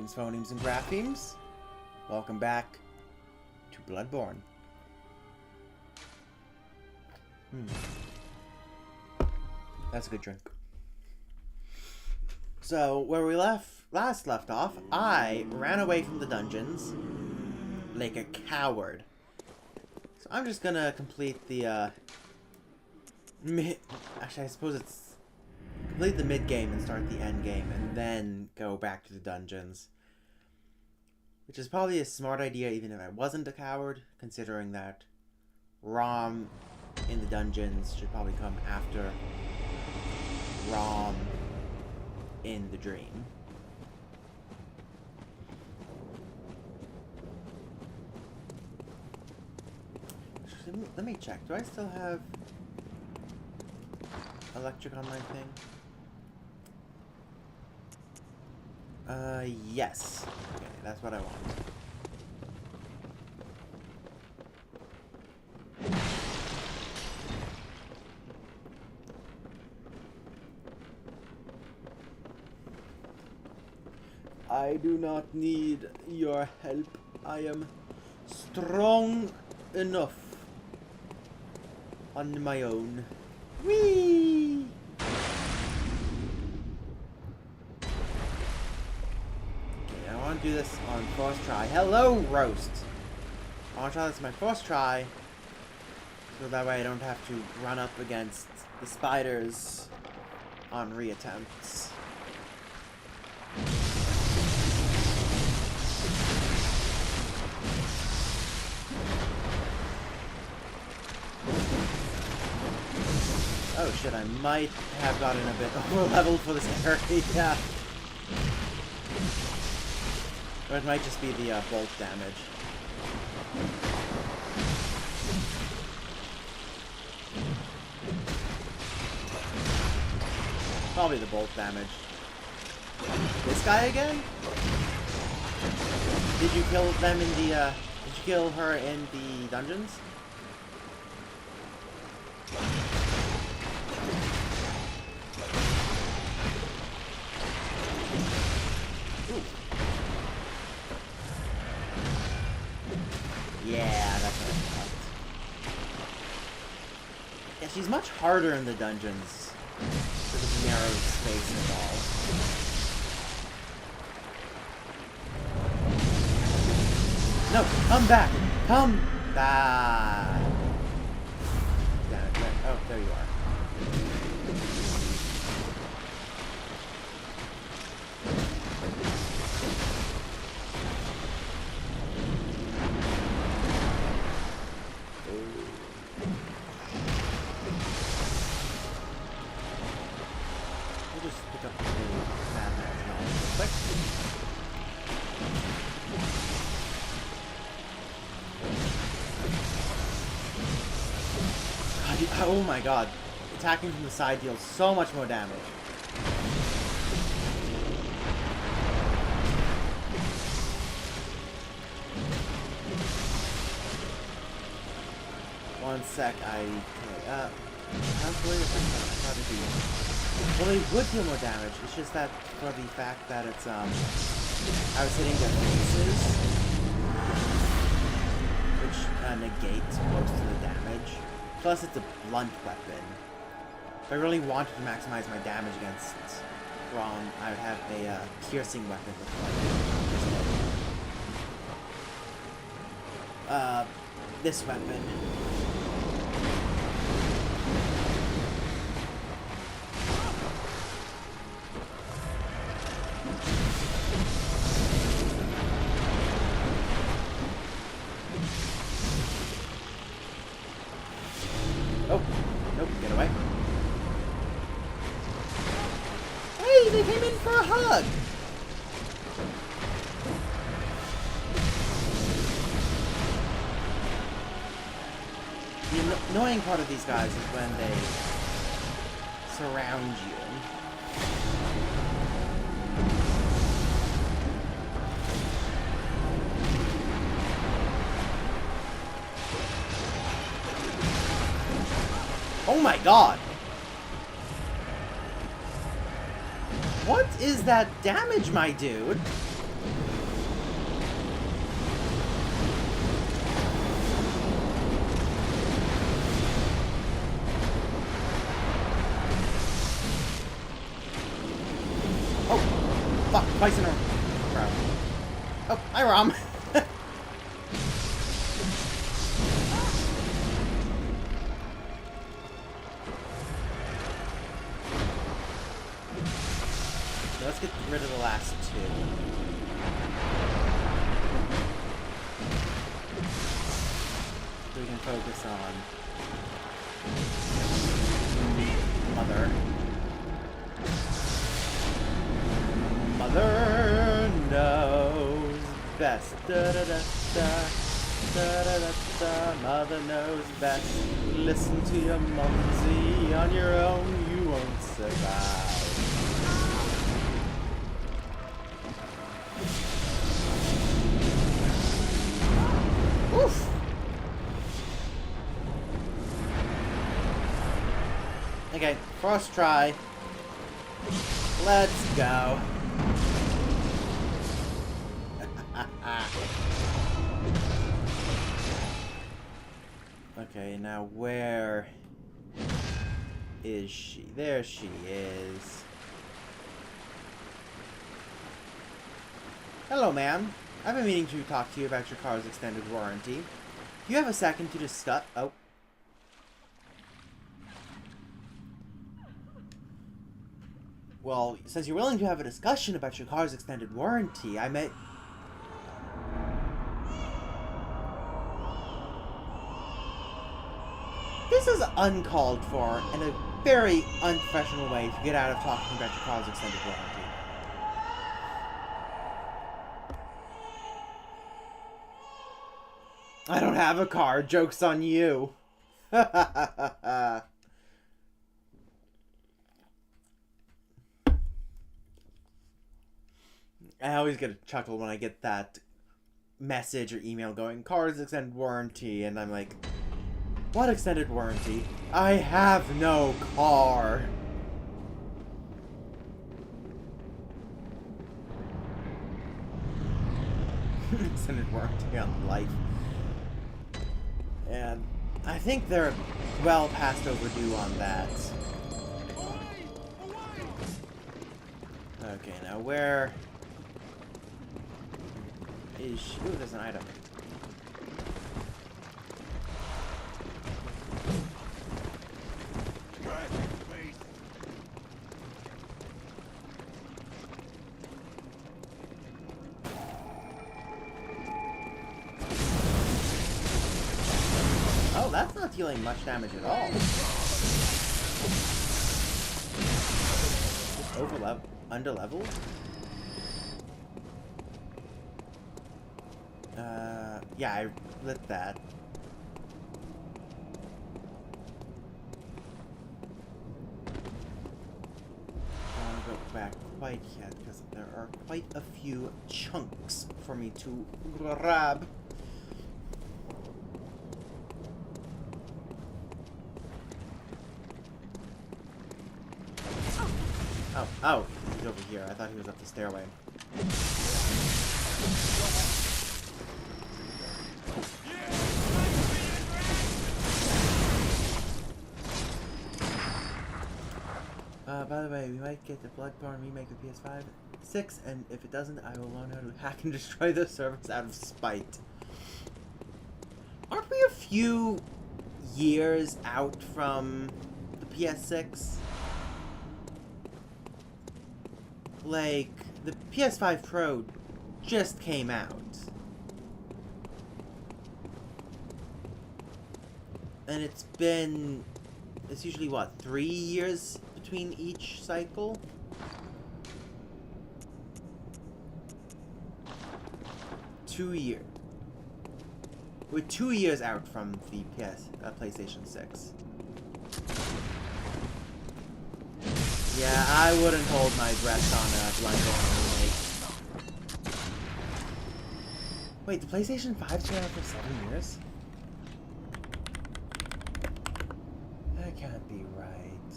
Greetings, phonemes and graphemes. Welcome back to Bloodborne. That's a good drink. So, where we last left off, I ran away from the dungeons like a coward. So I'm just gonna complete the, actually, I suppose it's complete the mid-game and start the end-game, and then go back to the dungeons. Which is probably a smart idea even if I wasn't a coward, considering that Rom in the dungeons should probably come after Rom in the dream. Let me check. Do I still have electric on my thing? Yes. Okay, that's what I want. I do not need your help. I am strong enough on my own. Whee! Okay, I want to do this on first try. Hello, Roast! I want to try this on my first try, so that way I don't have to run up against the spiders on reattempts. Oh shit, I might have gotten a bit over leveled for this area. Or it might just be the bolt damage. Probably the bolt damage. This guy again? Did you kill them in the, did you kill her in the dungeons? Yeah, that's what I thought. Yeah, she's much harder in the dungeons for the narrow space involved. No, come back! Come back! Damn it, oh, there you are. Oh my god. Attacking from the side deals so much more damage. One sec, well, they would deal more damage. It's just that for the fact that it's, I was hitting their faces, which negates most of the damage. Plus, it's a blunt weapon. If I really wanted to maximize my damage against Rom, I would have a piercing weapon with this weapon. Oh, nope, get away. Hey, they came in for a hug! The annoying part of these guys is when they surround you. Oh my god! What is that damage, my dude? Oh, hi, Rom. Let's get rid of the last two. So we can focus on Mother. Mother knows best. Da da da da. Da da da da. Mother knows best. Listen to your mumsy. On your own, you won't survive. Oof. Okay, first try. Let's go. Okay, now where is she? There she is. Hello, ma'am. I've been meaning to talk to you about your car's extended warranty. Do you have a second to discuss? Oh. Well, since you're willing to have a discussion about your car's extended warranty, I may... This is uncalled for and a very unprofessional way to get out of talking about your car's extended warranty. I don't have a car. Joke's on you. I always get a chuckle when I get that message or email going, cars extended warranty, and I'm like, what extended warranty? I have no car. Extended warranty on life. And I think they're well past overdue on that. Okay, now where is she? Ooh, there's an item. Oh, that's not dealing much damage at all. Just under-leveled? Yeah, I lit that. I don't want to go back quite yet, because there are quite a few chunks for me to grab. Oh, he's over here. I thought he was up the stairway. By the way, we might get the Bloodborne remake of PS5 6, and if it doesn't, I will learn how to hack and destroy the servers out of spite. Aren't we a few years out from the PS6? Like, the PS5 Pro just came out. And it's usually, what, 3 years between each cycle? We're 2 years out from the PlayStation 6. Yeah, I wouldn't hold my breath on a Bloodborne remake. Wait, the PlayStation 5's been out for 7 years? That can't be right.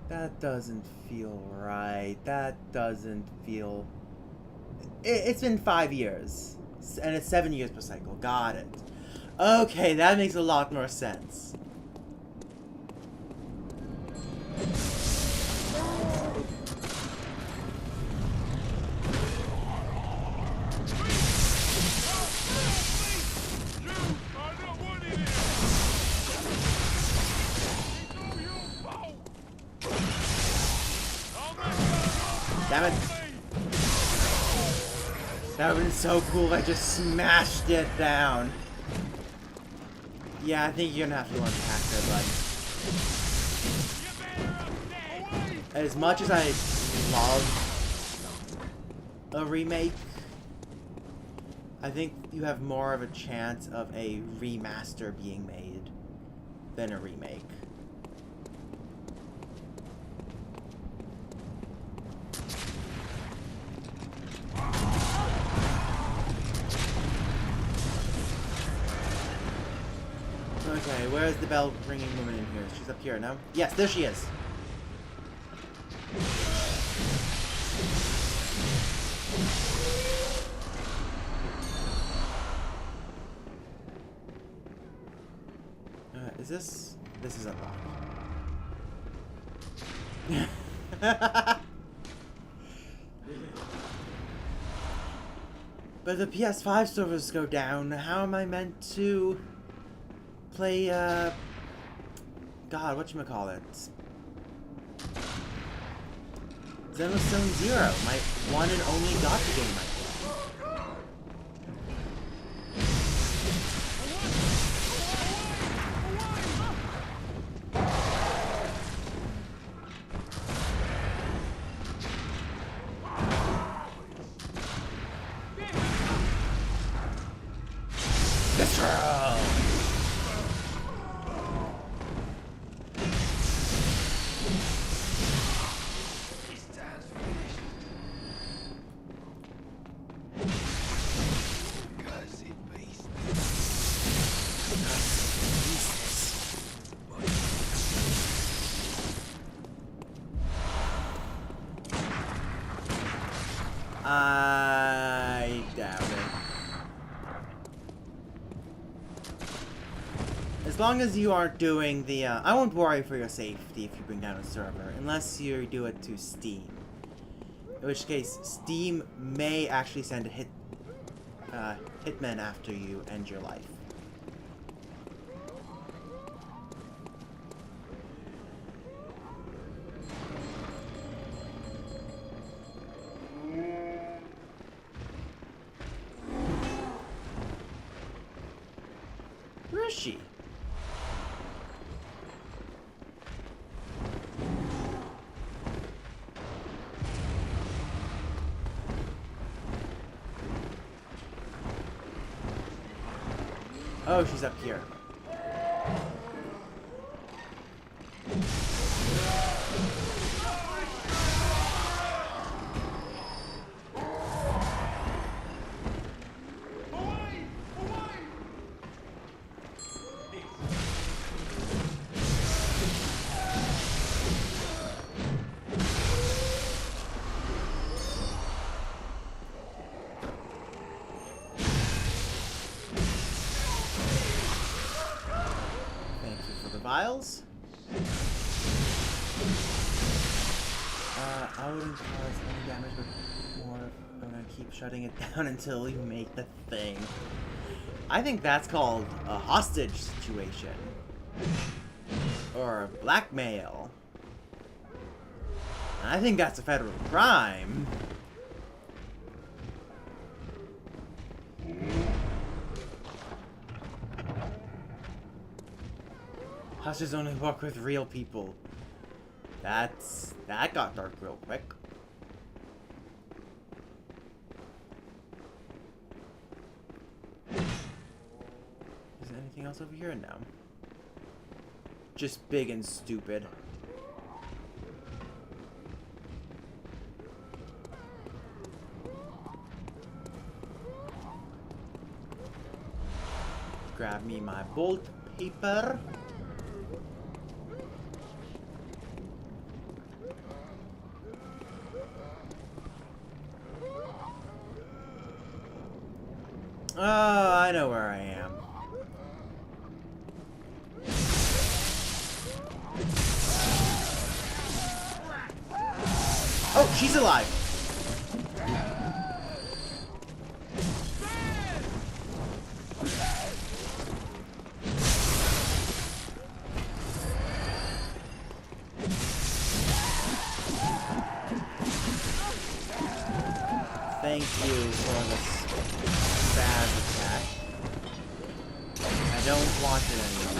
That doesn't feel right. That doesn't feel... It's been 5 years. And it's 7 years per cycle. Got it. Okay, that makes a lot more sense. That would have been so cool if I just smashed it down. Yeah, I think you're gonna have to go unpack there, bud. As much as I love a remake, I think you have more of a chance of a remaster being made than a remake. Okay, where's the bell ringing woman in here? She's up here, no? Yes, there she is. Is this? This is unlocked. But the PS5 servers go down. How am I meant to play, God, whatchamacallit? Xenostone Zero, my one and only Gacha game, I think. I doubt it. As long as you aren't doing the, I won't worry for your safety if you bring down a server, unless you do it to Steam. In which case, Steam may actually send a hitman after you end your life. Where is she? Oh, she's up here. Vials? I wouldn't cause any damage, but more I'm gonna keep shutting it down until you make the thing. I think that's called a hostage situation. Or blackmail. I think that's a federal crime. Hostages only work with real people. That got dark real quick. Is there anything else over here? No. Just big and stupid. Grab me my bolt paper. Oh, I know where I am. Oh, she's alive. Thank you for the bad attack. I don't want it anymore.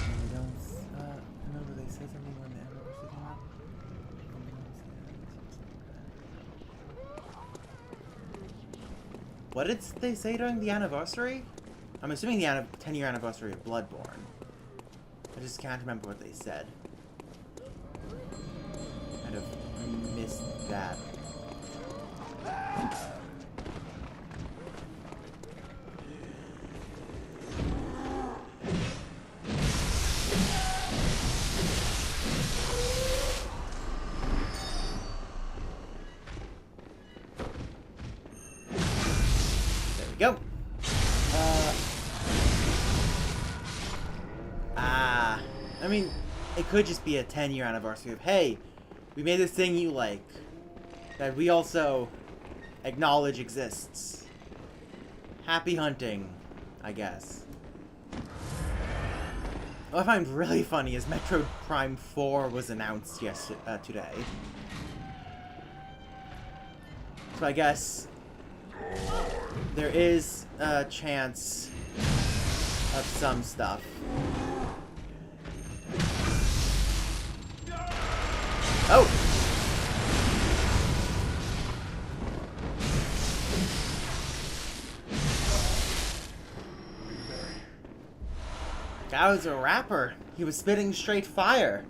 I don't remember they said something when the anniversary came out. What did they say during the anniversary? I'm assuming the 10-year anniversary of Bloodborne. I just can't remember what they said. Kind of missed that. There we go. I mean, it could just be a 10-year anniversary of, hey, we made this thing you like, that we also acknowledge exists. Happy hunting, I guess. What I find really funny is Metroid Prime 4 was announced today. So I guess there is a chance of some stuff. Oh! That was a rapper. He was spitting straight fire.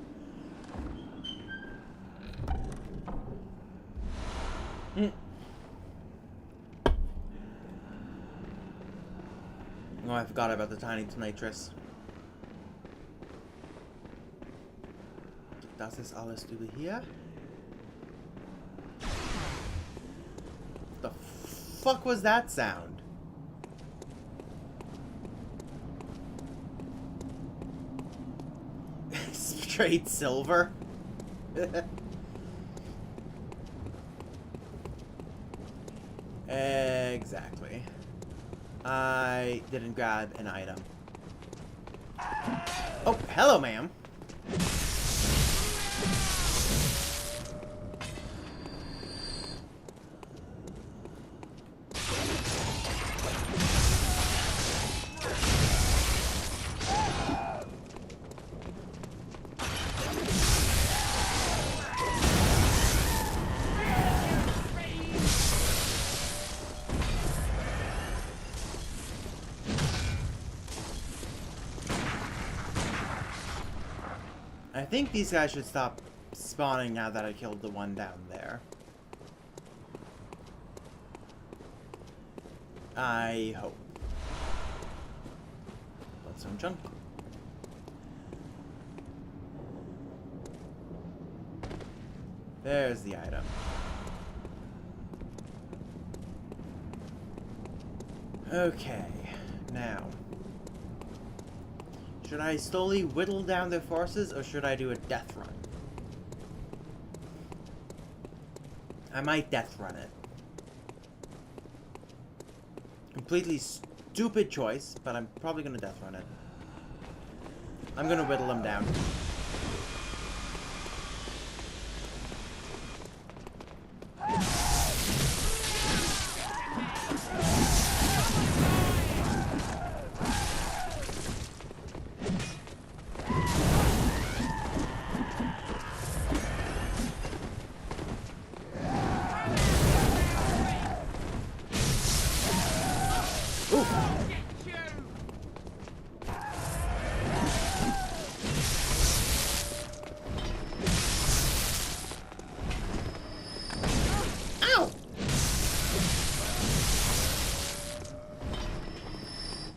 Oh, I forgot about the tiny nitrous. Das ist alles über hier. The fuck was that sound? Straight silver. Exactly. I didn't grab an item. Oh, hello, ma'am. I think these guys should stop spawning now that I killed the one down there. I hope. What's some junk? There's the item. Okay, now. Should I slowly whittle down their forces, or should I do a death run? I might death run it. Completely stupid choice, but I'm probably gonna death run it. I'm gonna whittle them down.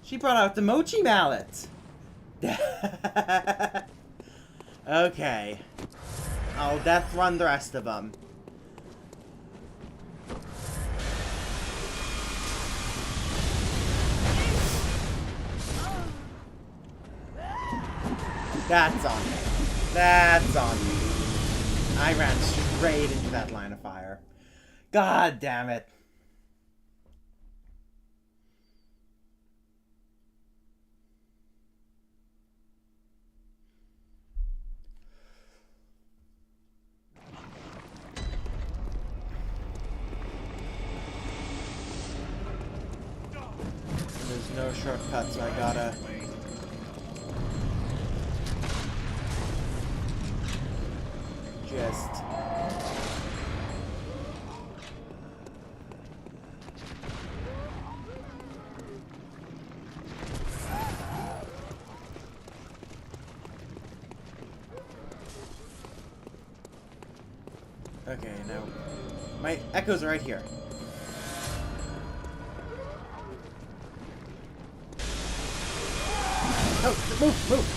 She brought out the mochi mallet. Okay. I'll death run the rest of them. That's on me. That's on me. I ran straight into that line of fire. God damn it. shortcut, so I gotta... just... Okay, now... my echoes are right here. Oh, move, move!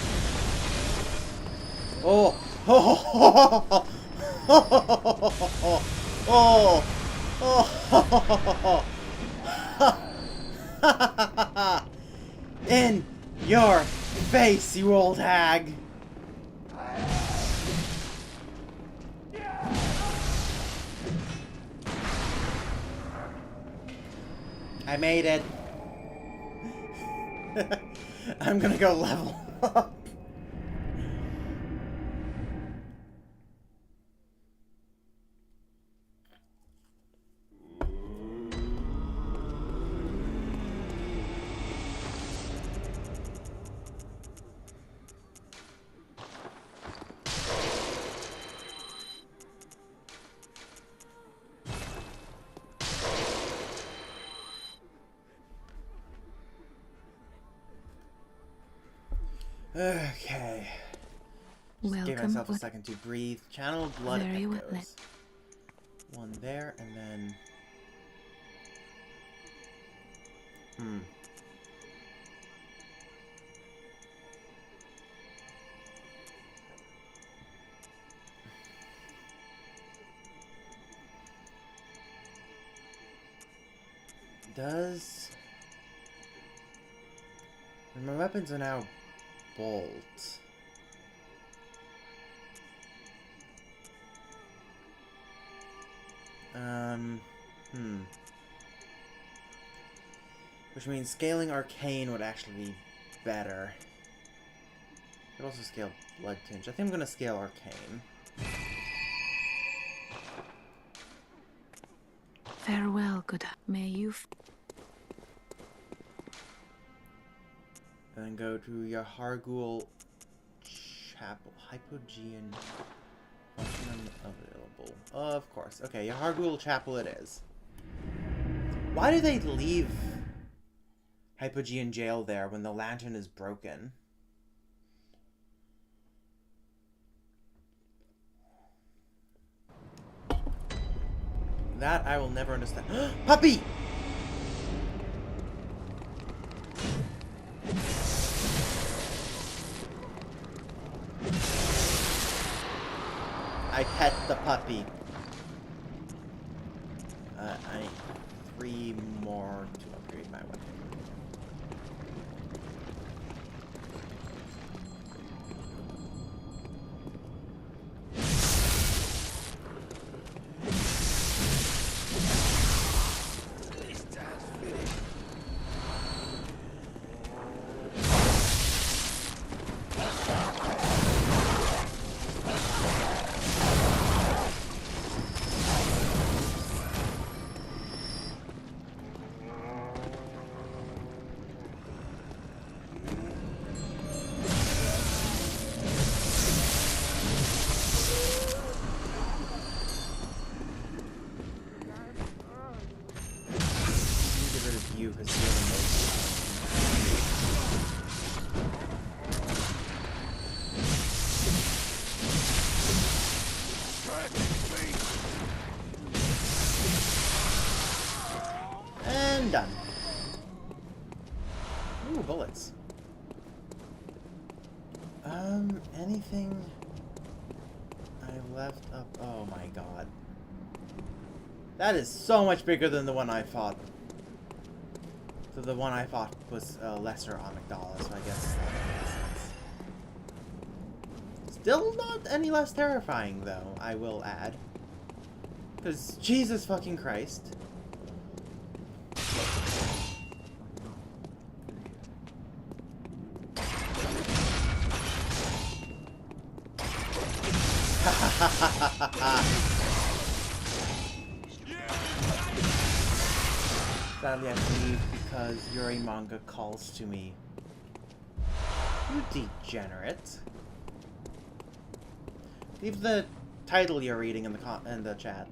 Oh! Oh! Oh! Oh! Oh! In your face, you old hag! I made it. I'm gonna go level up. Okay. Just give myself a second to breathe. Channel blood echoes. One there, and then... Does... And my weapons are now bolt. Which means scaling arcane would actually be better. Could also scale blood tinge. I think I'm gonna scale arcane. Farewell, good. May you. And then go to Yahar'gul Chapel. Hypogean function unavailable. Of course. Okay, Yahar'gul Chapel it is. Why do they leave Hypogean jail there when the lantern is broken? That I will never understand. Puppy! I pet the puppy. I need 3 more to upgrade my weapon. You because you're the most. And done. Ooh, bullets. Anything I left up? Oh my god. That is so much bigger than the one I fought. So the one I fought was lesser amygdala, so I guess that makes sense. Still not any less terrifying, though, I will add. Because Jesus fucking Christ. Sadly, I have to leave because Yuri manga calls to me. You degenerate. Leave the title you're reading in the chat.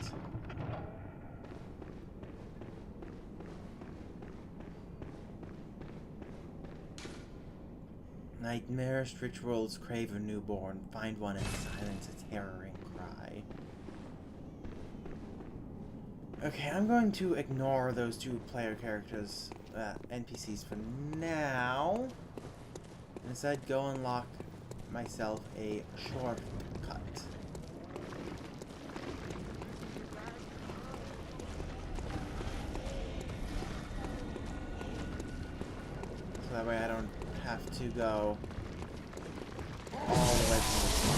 Nightmarish rituals crave a newborn. Find one and silence its harrowing cry. Okay, I'm going to ignore those two player characters, NPCs for now. And instead go unlock myself a shortcut. So that way I don't have to go all the way to the top.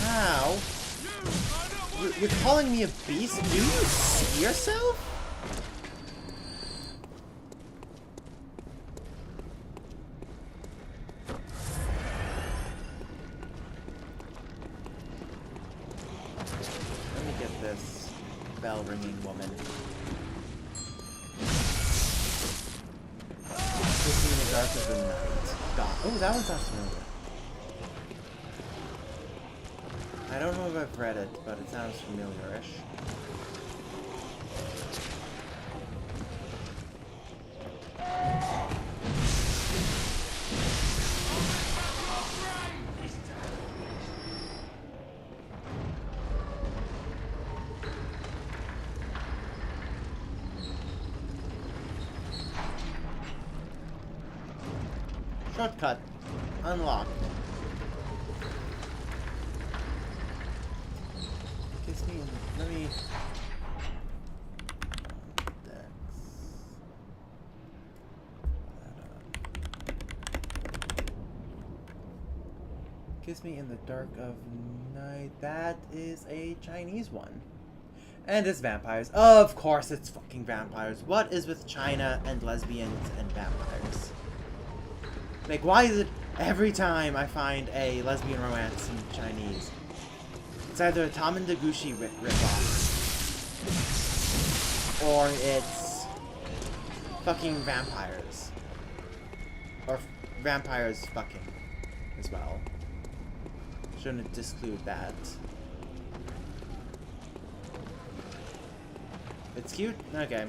How? You're calling me a beast? Do you see yourself? Let me get this bell-ringing woman. This in the dark of the night. God. Oh, that one sounds familiar. I don't know if I've read it, but it sounds familiar-ish. Shortcut. Unlocked. Kiss me. Let me. Kiss me in the dark of night. That is a Chinese one. And it's vampires. Of course it's fucking vampires. What is with China and lesbians and vampires? Like, why is it every time I find a lesbian romance in Chinese, it's either a Tom and Degushi ripoff, or it's fucking vampires. Or vampires fucking as well. Shouldn't disclude that. It's cute? Okay.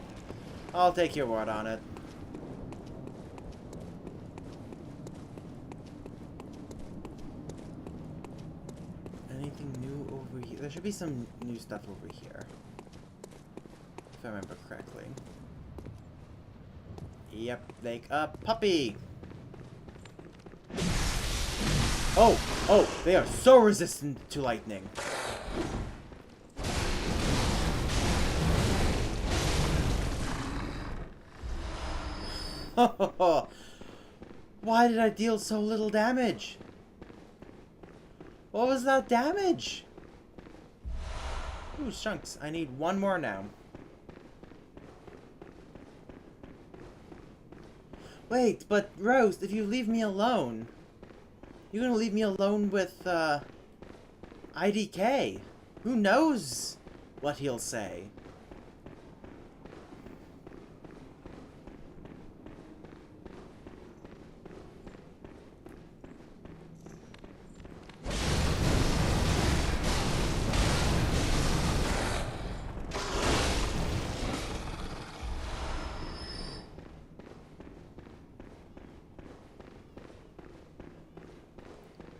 I'll take your word on it. Anything new over here? There should be some new stuff over here. If I remember correctly. Yep, like a puppy! Oh! Oh! They are so resistant to lightning! Why did I deal so little damage? What was that damage? Ooh, chunks. I need one more now. Wait, but Rose, if you leave me alone, you're gonna leave me alone with, IDK. Who knows what he'll say?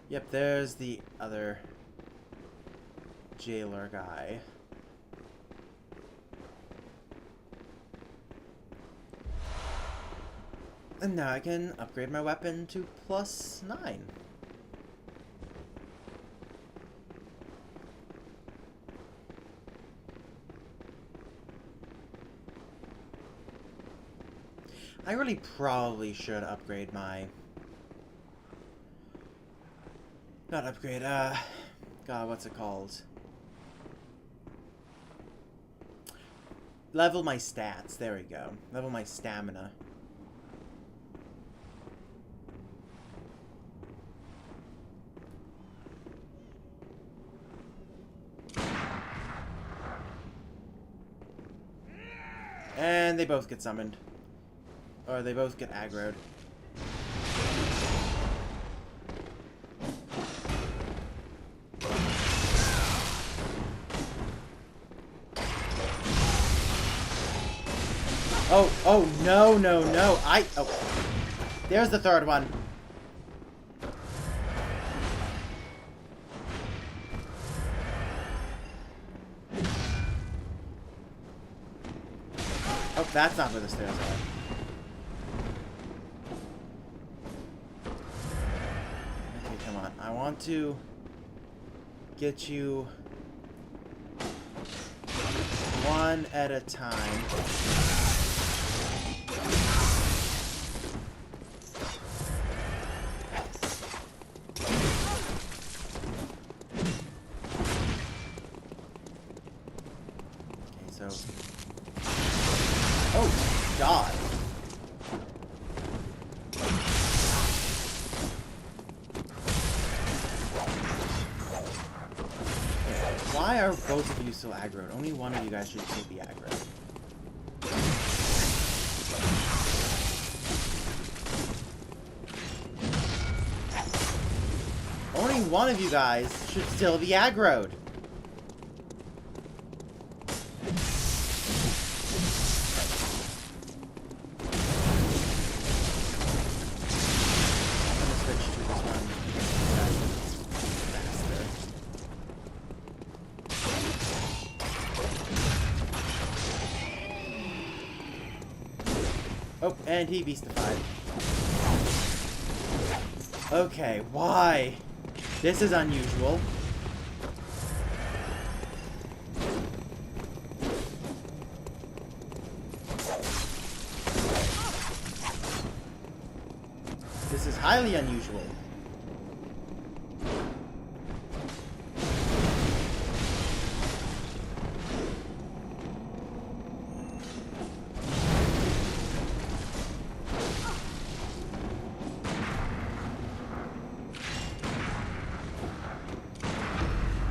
Yep, there's the other jailer guy. And now I can upgrade my weapon to +9. I really probably should upgrade my... Not upgrade, God, what's it called? Level my stats, there we go. Level my stamina. And they both get summoned. Or they both get aggroed. Oh, no, no, no. Oh. There's the third one. Oh, that's not where the stairs are. Okay, come on. I want to get you one at a time. Okay, so... Oh, God. Why are both of you so aggroed? Only one of you guys should still be aggroed. Only one of you guys should still be aggroed. Oh, and he beastified. Okay, why? This is unusual. This is highly unusual.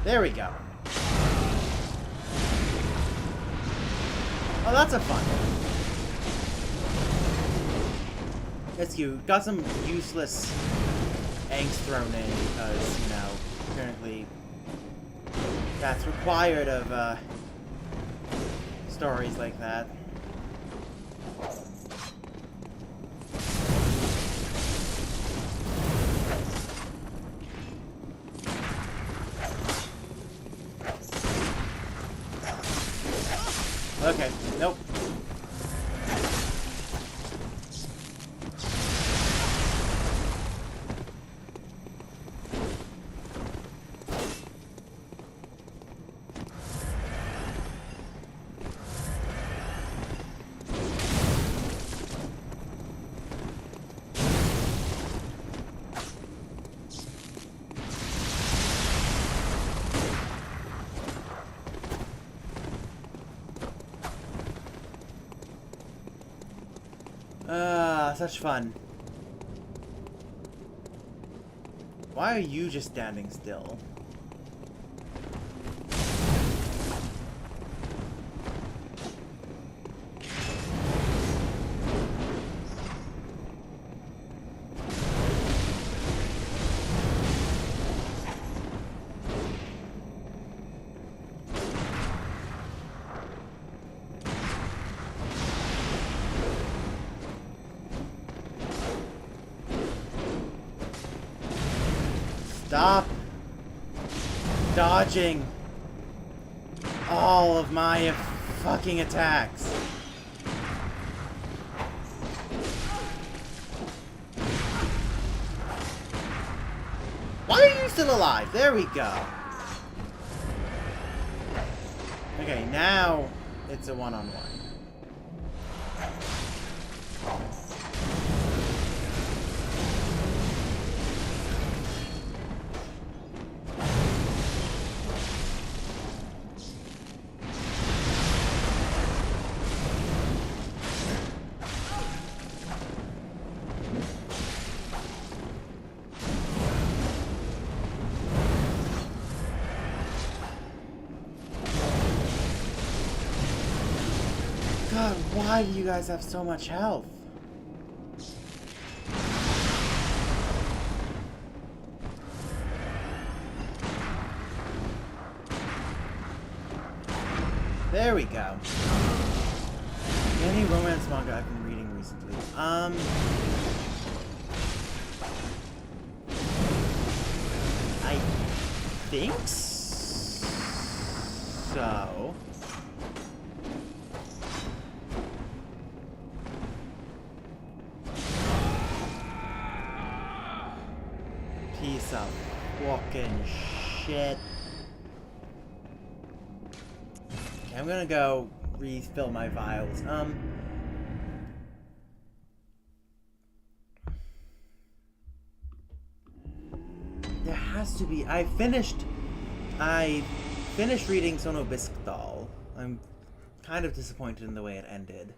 There we go. Oh, that's a fun one. It's cute. Got some useless angst thrown in because, you know, apparently that's required of stories like that. Okay, nope. Such fun. Why are you just standing still? Stop dodging all of my fucking attacks. Why are you still alive? There we go. Okay, now it's a one-on-one. God, why do you guys have so much health? There we go. Any romance manga I've been reading recently? I think so. Piece of fucking shit. Okay, I'm gonna go refill my vials. There has to be. I finished reading Sono Bisque Doll. I'm kind of disappointed in the way it ended.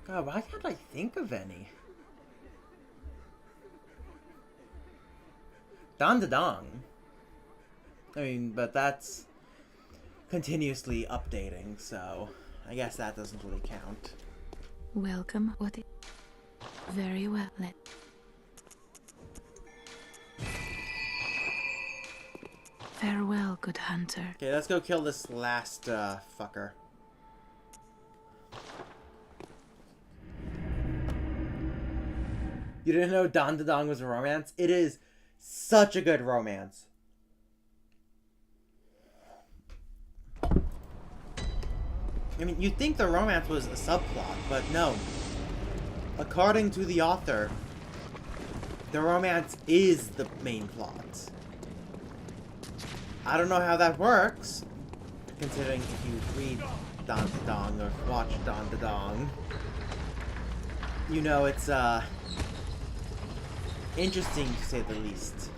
God, why can't I think of any? Don Da Dong. I mean, but that's continuously updating, so I guess that doesn't really count. Welcome. What? Very well. Farewell, good hunter. Okay, let's go kill this last fucker. You didn't know Don Da Dong was a romance? It is such a good romance. I mean, you'd think the romance was a subplot, but no. According to the author, the romance is the main plot. I don't know how that works, considering if you read Don Da Dong or watch Don Da Dong, you know it's, interesting to say the least.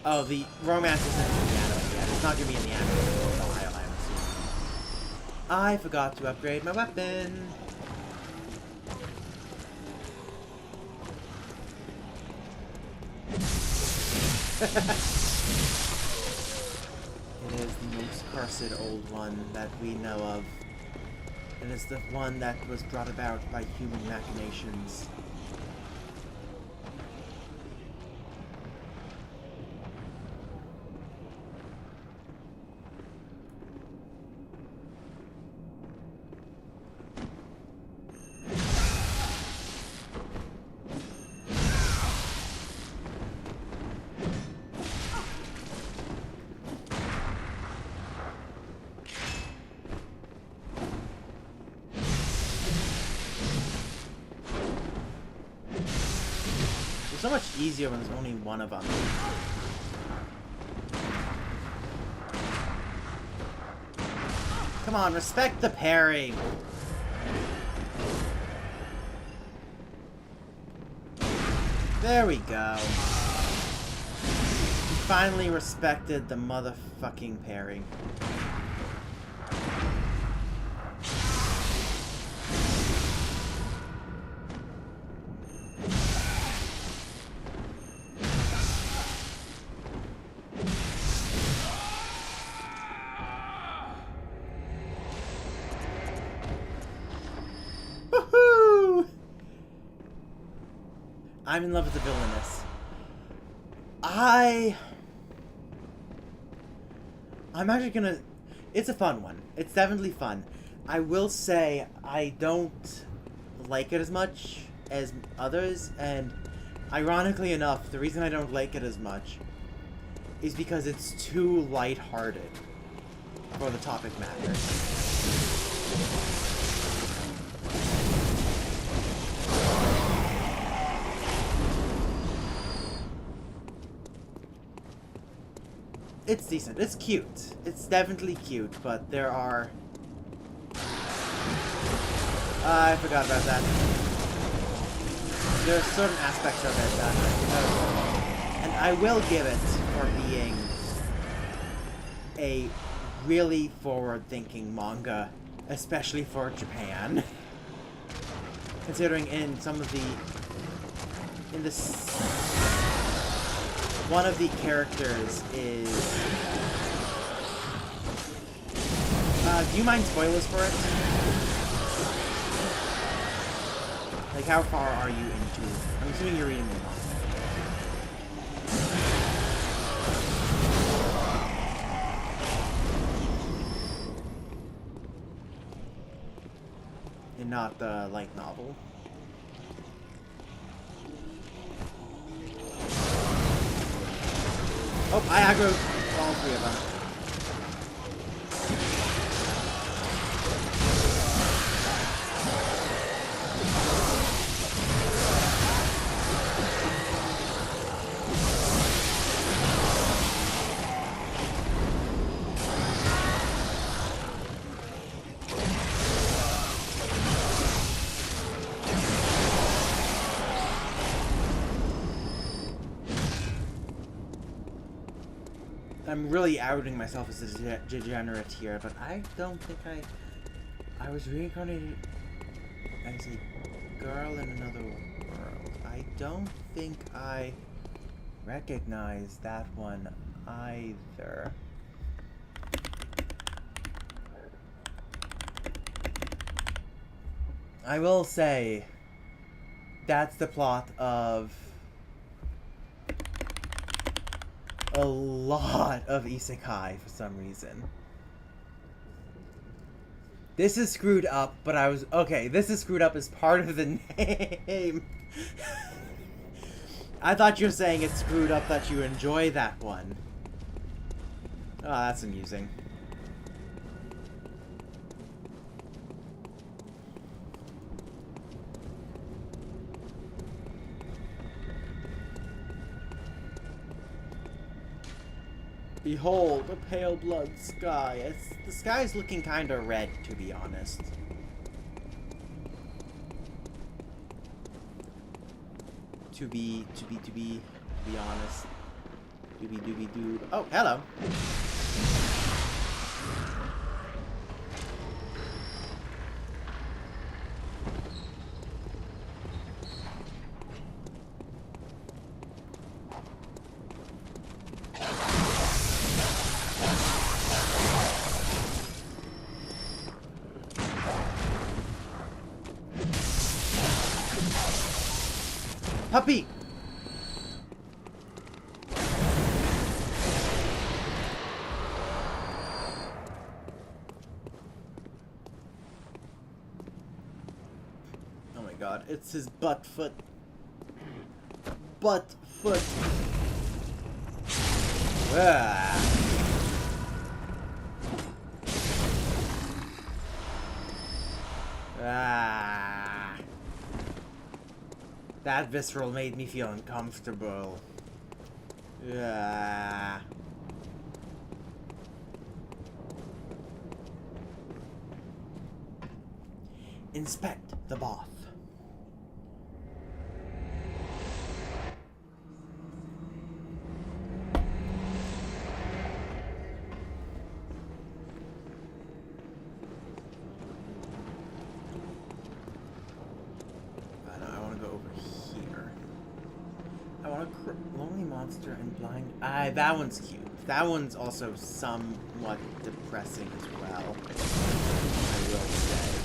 Oh, the romance isn't in the anime yet. It's not gonna be in the anime for a while, I'm assuming. I forgot to upgrade my weapon. It is the most cursed old one that we know of. It is the one that was brought about by human machinations. It's so much easier when there's only one of them. Come on, respect the parry! There we go. You finally respected the motherfucking parry. I'm in love with the villainess. I'm actually gonna... It's a fun one. It's definitely fun. I will say I don't like it as much as others, and ironically enough, the reason I don't like it as much is because it's too lighthearted for the topic matter. It's decent. It's cute. It's definitely cute, but there are... I forgot about that. There are certain aspects of it that and I will give it for being a really forward-thinking manga especially for Japan. Considering in some of the... in this... one of the characters is... do you mind spoilers for it? Like, how far are you into... I'm assuming you're reading the manga. And not the light novel. Oh, I aggroed all three of them. I'm really outing myself as a degenerate here, but I don't think I was reincarnated as a girl in another world. I don't think I recognize that one either. I will say, that's the plot of a lot of isekai for some reason. This is screwed up, but I was... okay, this is screwed up as part of the name. I thought you were saying it's screwed up that you enjoy that one. Oh, that's amusing. Behold, a pale blood sky. The sky's looking kinda red, to be honest. To be honest. Doobie. Oh, hello. Puppy! Oh my god, it's his butt foot. Butt foot. Ah. Ah. That visceral made me feel uncomfortable. Ah. Inspect the bath. Lonely monster and blind. That one's cute. That one's also somewhat depressing as well, I will say.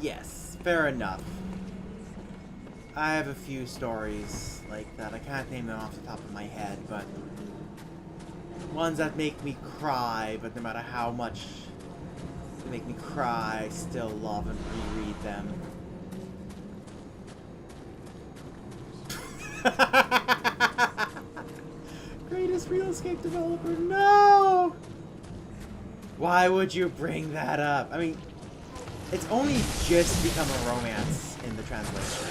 Yes, fair enough. I have a few stories like that. I can't name them off the top of my head, but ones that make me cry, but no matter how much they make me cry, I still love and reread them. Greatest real escape developer, no! Why would you bring that up? I mean, it's only just become a romance in the translation.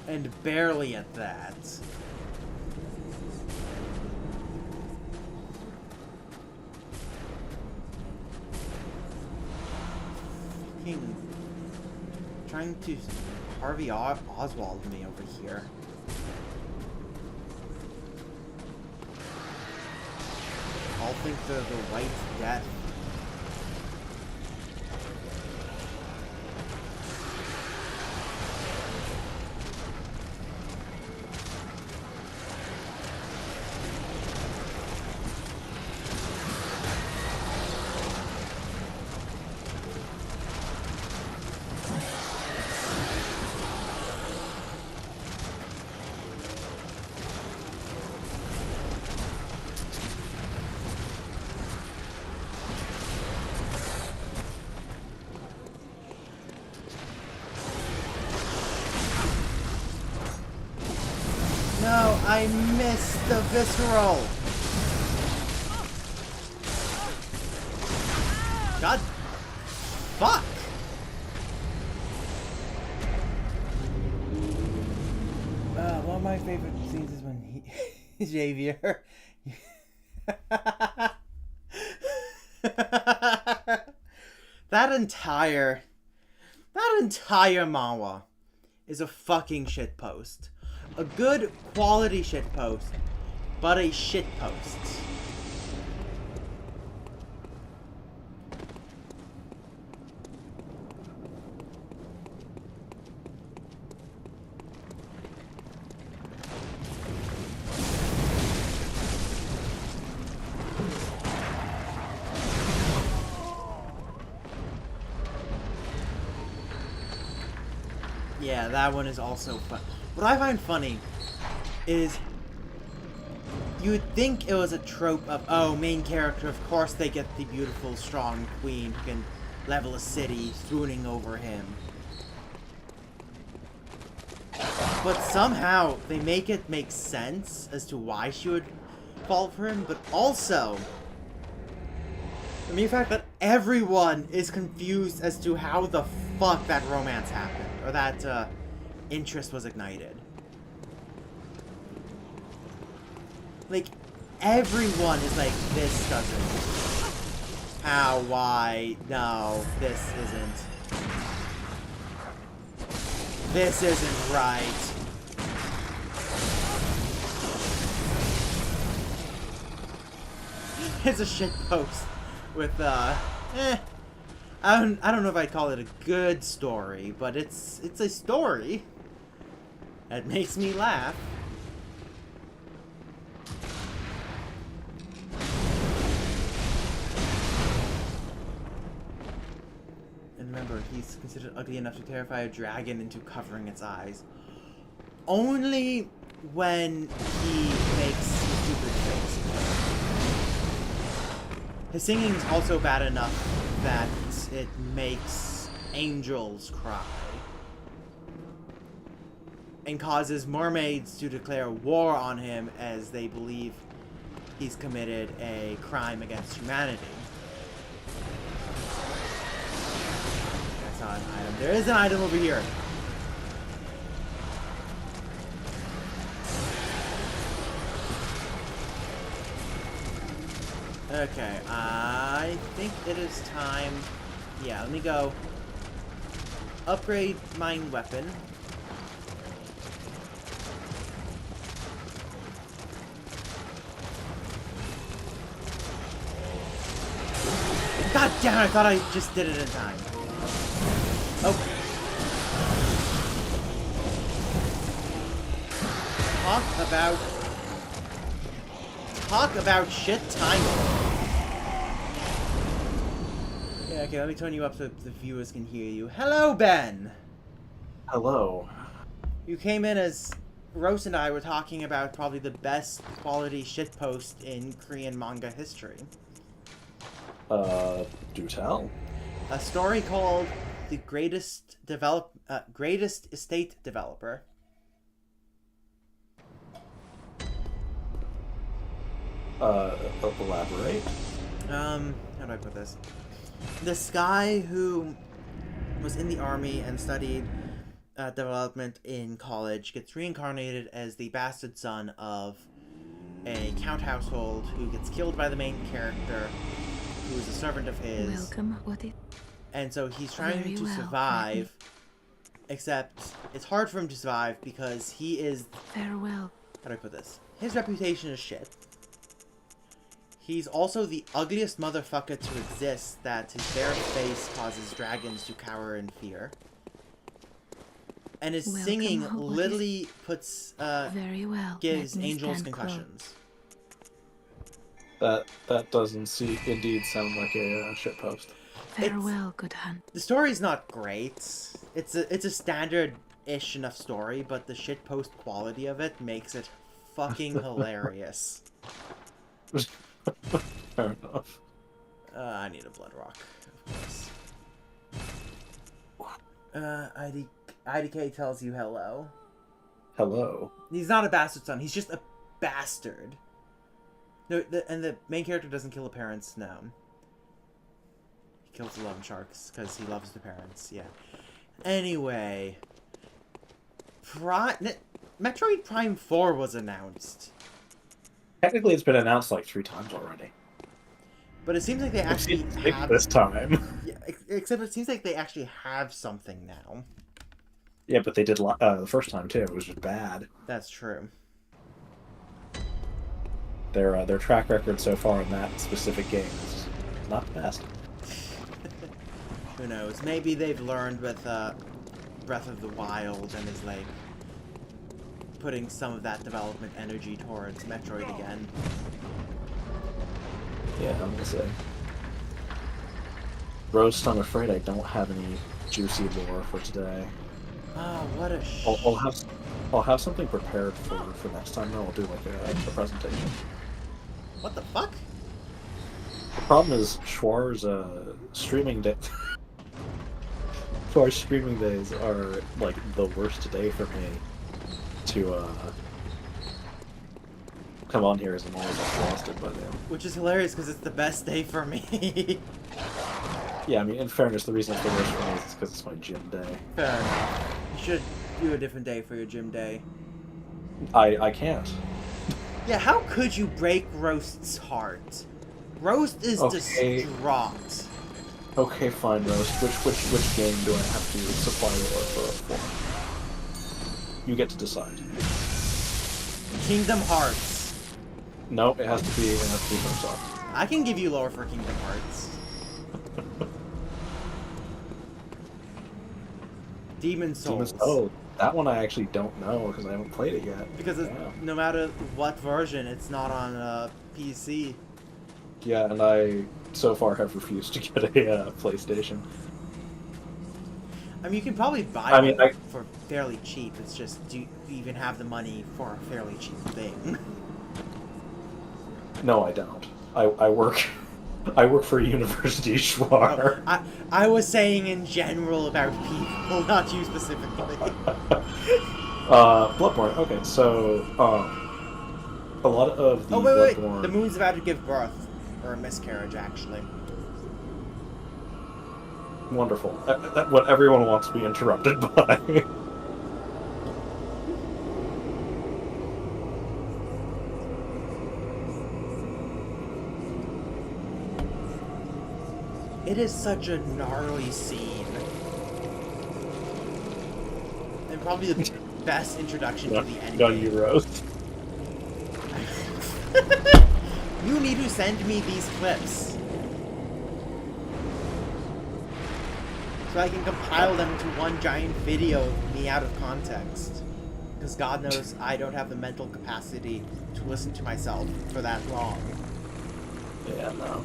And barely at that. Fucking trying to Harvey Oswald me over here. I'll think they're the White Death. No, I missed the visceral. God, fuck. One of my favorite scenes is when Xavier. That entire manhwa is a fucking shitpost. A good quality shitpost, but a shitpost. Yeah, that one is also fun. What I find funny is you would think it was a trope of, oh, main character, of course they get the beautiful, strong queen who can level a city, swooning over him. But somehow they make it make sense as to why she would fall for him, but also the mere fact that everyone is confused as to how the fuck that romance happened, or that interest was ignited. Like, everyone is like, this doesn't. How, why, no, this isn't. This isn't right. It's a shitpost with, I don't know if I'd call it a good story, but it's a story that makes me laugh. And remember, he's considered ugly enough to terrify a dragon into covering its eyes. Only when he makes stupid face. His singing is also bad enough that it makes angels cry. And causes mermaids to declare war on him as they believe he's committed a crime against humanity. I saw an item. There is an item over here. Okay, I think it is time. Yeah, let me go upgrade my weapon. God damn it, I thought I just did it in time. Oh. Talk about shit timing. Yeah, okay, let me turn you up so the viewers can hear you. Hello, Ben! Hello. You came in as Rose and I were talking about probably the best quality shitpost in Korean manga history. Do tell. A story called The Greatest Estate Developer. Elaborate. How do I put this? This guy who was in the army and studied development in college, gets reincarnated as the bastard son of a count household who gets killed by the main character, who is a servant of his. Welcome, what is... And so he's trying Very to well, survive, except it's hard for him to survive because he is... Farewell. How do I put this? His reputation is shit. He's also the ugliest motherfucker to exist, that his bare face causes dragons to cower in fear. And his Welcome, singing what is- literally puts, Very well. gives Let me angels stand close. concussions. That doesn't indeed sound like a shitpost. Farewell, good hunt. The story's not great. It's a standard-ish enough story, but the shitpost quality of it makes it fucking hilarious. Fair enough. I need a blood rock, of course. IDK tells you hello. Hello. He's not a bastard son. He's just a bastard. No, and the main character doesn't kill the parents. No. He kills the love sharks because he loves the parents. Yeah. Anyway, Metroid Prime 4 was announced, Technically, it's been announced like 3 times already. but it seems like they actually have this time. Yeah, except it seems like they actually have something now. Yeah, but they did the first time too. It was just bad. That's true. Their track record so far in that specific game is not the best. Who knows? Maybe they've learned with Breath of the Wild and is like putting some of that development energy towards Metroid again. Yeah, I'm gonna say. Roast, I'm afraid I don't have any juicy lore for today. Oh, what a I'll have something prepared for next time. Though I'll do like a presentation. What the fuck? The problem is Shua'er's streaming day. Shua'er's streaming days are like the worst day for me to come on here as I'm always exhausted by them. Which is hilarious because it's the best day for me. Yeah, I mean, in fairness, the reason it's the worst for me is because it's my gym day. Fair enough. You should do a different day for your gym day. I can't. Yeah, how could you break Roast's heart? Roast is Okay. distraught. Okay, fine, Roast. Which game do I have to supply lore for? You get to decide. Kingdom Hearts. Nope, it has to be Microsoft. I can give you lore for Kingdom Hearts. Demon Souls. Oh, that one I actually don't know because I haven't played it yet. Because no matter what version, it's not on PC. Yeah, and I so far have refused to get a PlayStation. I mean, you can probably buy I mean, it for fairly cheap. It's just, do you even have the money for a fairly cheap thing? No, I don't. I work. I work for a university, Shua'er. Oh, I was saying in general about people, not you specifically. Bloodborne. Okay, so a lot of the wait. Bloodborne. The moon's about to give birth. Or a miscarriage, actually. Wonderful. What everyone wants to be interrupted by. It is such a gnarly scene. And probably the best introduction to the end. Done you, Roast. You need to send me these clips. So I can compile them into one giant video of me out of context. Because God knows I don't have the mental capacity to listen to myself for that long. Yeah, no.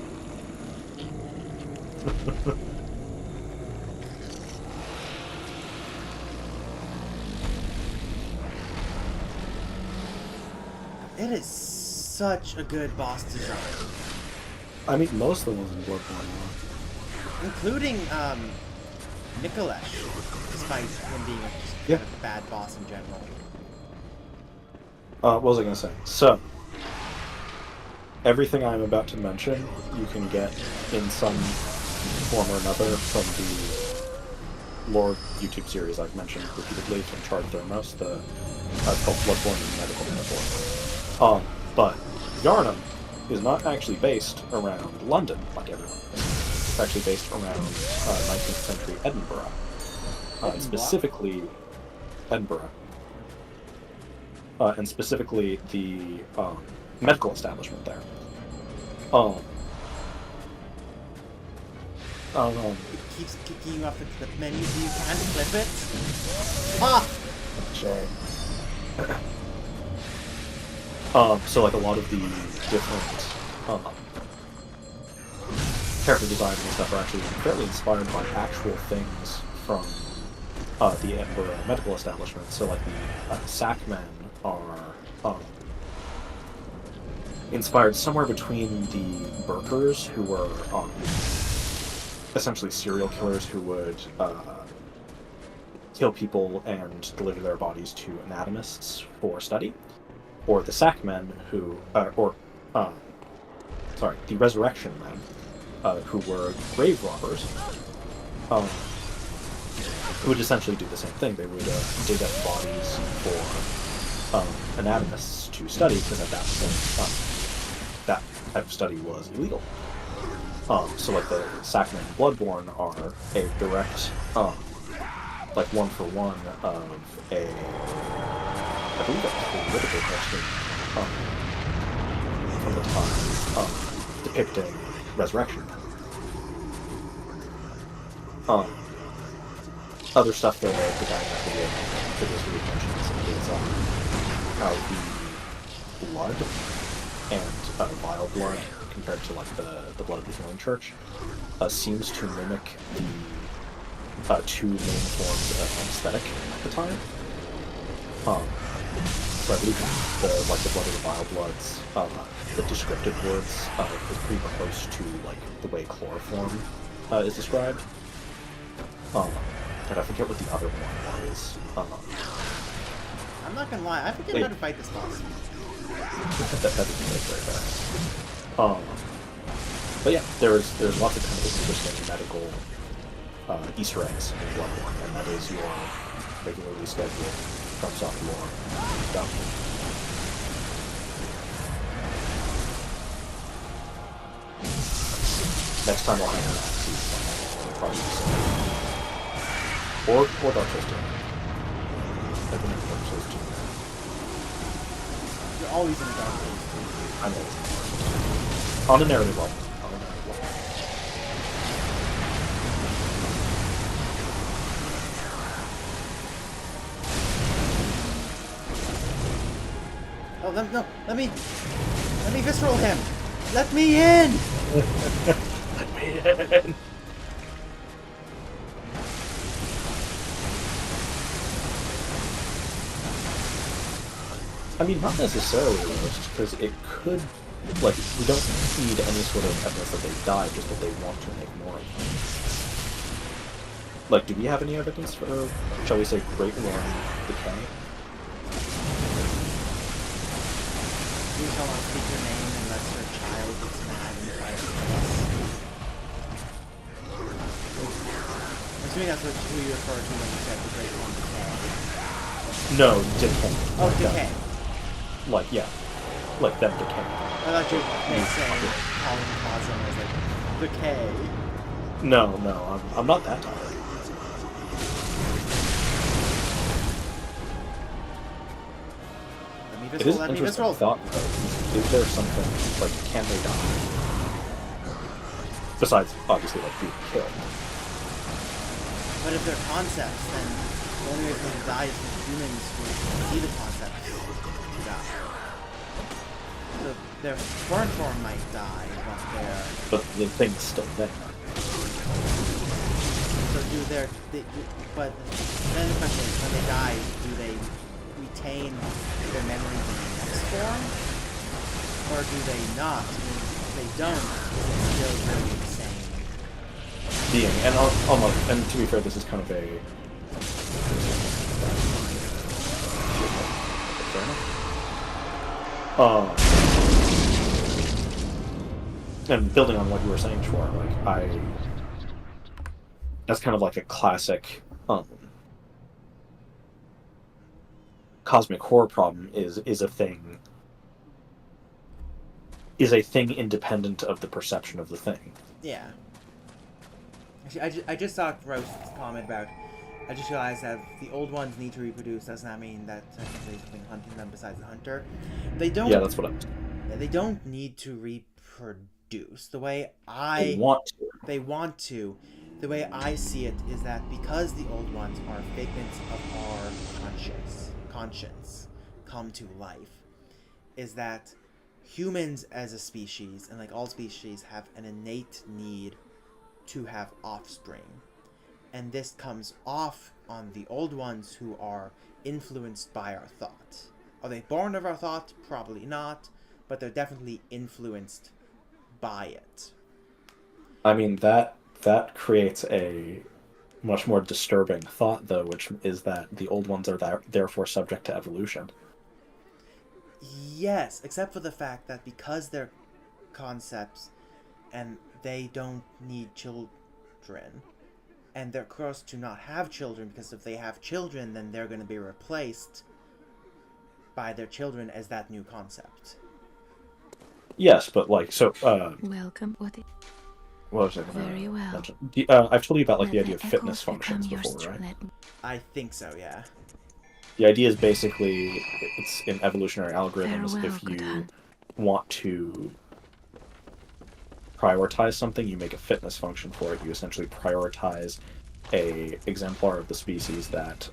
It is such a good boss design. I mean, most of the ones in Bloodborne Including, Nikolesh, despite him being a kind of bad boss in general. What was I going to say? So, everything I'm about to mention, you can get in some form or another from lore YouTube series I've mentioned repeatedly from Charred Thermos, it's called Bloodborne and Medical Metaphor. But Yharnam is not actually based around London, like everyone is. It's actually based around 19th century Edinburgh. Specifically, Edinburgh. And specifically the medical establishment there. It keeps kicking you off the menu so you can't flip it. Ah! Sorry. So like a lot of the different character designs and stuff are actually fairly inspired by actual things from the Edinburgh medical establishment. So like the Sackmen are inspired somewhere between the Burkers, who were essentially serial killers who would kill people and deliver their bodies to anatomists for study, or the Sackmen, who, the Resurrection Men, who were grave robbers, who would essentially do the same thing. They would dig up bodies for anatomists to study, because at that point, that type of study was illegal. So like the Sackmen and Bloodborne are a direct, like one-for-one of a, I believe that's a political question, from the time, depicting resurrection. Other stuff that the guy in that video really mentions is how the blood and vile blood, compared to like the blood of the Healing Church, seems to mimic the two main forms of anesthetic at the time. So I believe the blood of the vile bloods, the descriptive words is pretty close to like the way chloroform is described. And I forget what the other one was. I'm not gonna lie, I forget how to fight this boss. That'd be very fast. But yeah, there's lots of kind of interesting medical Easter eggs in Bloodborne, and that is your regularly scheduled FromSoft lore dump. Next time I'll have to see probably the same. Or Dark Souls 2. I can make Dark Souls 2. You're always in a Dark Souls 2. I'm always in a Dark Souls 2. On a narrative level. Oh, no, let me visceral him! Let me in! Let me in! I mean, not necessarily, just because it could, like, we don't need any sort of evidence that they died, just that they want to make more of them. Like, do we have any evidence for, shall we say, Great Worm decay? You shall not speak your name unless your child gets mad and tries to kill us. I'm assuming that's who you refer to when you said the Great Worm decay. No, decay. Oh, decay. Like, yeah. Like, them decay. I thought you may say calling Cosm as like, decay. No, I'm not that tired. It is an interesting thought, though. Is there something, like, can they die? Besides, obviously, like, being killed. But if they're concepts, then the only way for them to die is for humans who see the concepts to die. So their current form might die, but the thing's still there. So but then the question is, when they die, do they retain their memories in the next form? Or do they not? If they don't, it's still really the same being. And to be fair, this is kind of a... and building on what you were saying, Shua'er, like, that's kind of like a classic um, cosmic horror problem is a thing independent of the perception of the thing. Yeah. Actually, I just saw Roast's comment about. I just realized that if the old ones need to reproduce, does not mean that there's something hunting them besides the hunter. They don't. Yeah, that's what I'm. They don't need to reproduce. The way They want to. They want to. The way I see it is that because the old ones are figments of our conscience come to life, is that humans as a species, and like all species, have an innate need to have offspring. And this comes off on the old ones who are influenced by our thought. Are they born of our thought? Probably not, but they're definitely influenced by it. I mean, that creates a much more disturbing thought, though, which is that the old ones are therefore subject to evolution. Yes, except for the fact that because they're concepts and they don't need children, and they're cursed to not have children, because if they have children, then they're going to be replaced by their children as that new concept. Yes, but like, so, Welcome. What was it? Very well. I've told you about like the Let idea of the fitness echoes functions become your before, right? I think so, yeah. The idea is basically, it's in evolutionary algorithms, Farewell, if good you hunt. want to prioritize something, you make a fitness function for it. You essentially prioritize a exemplar of the species that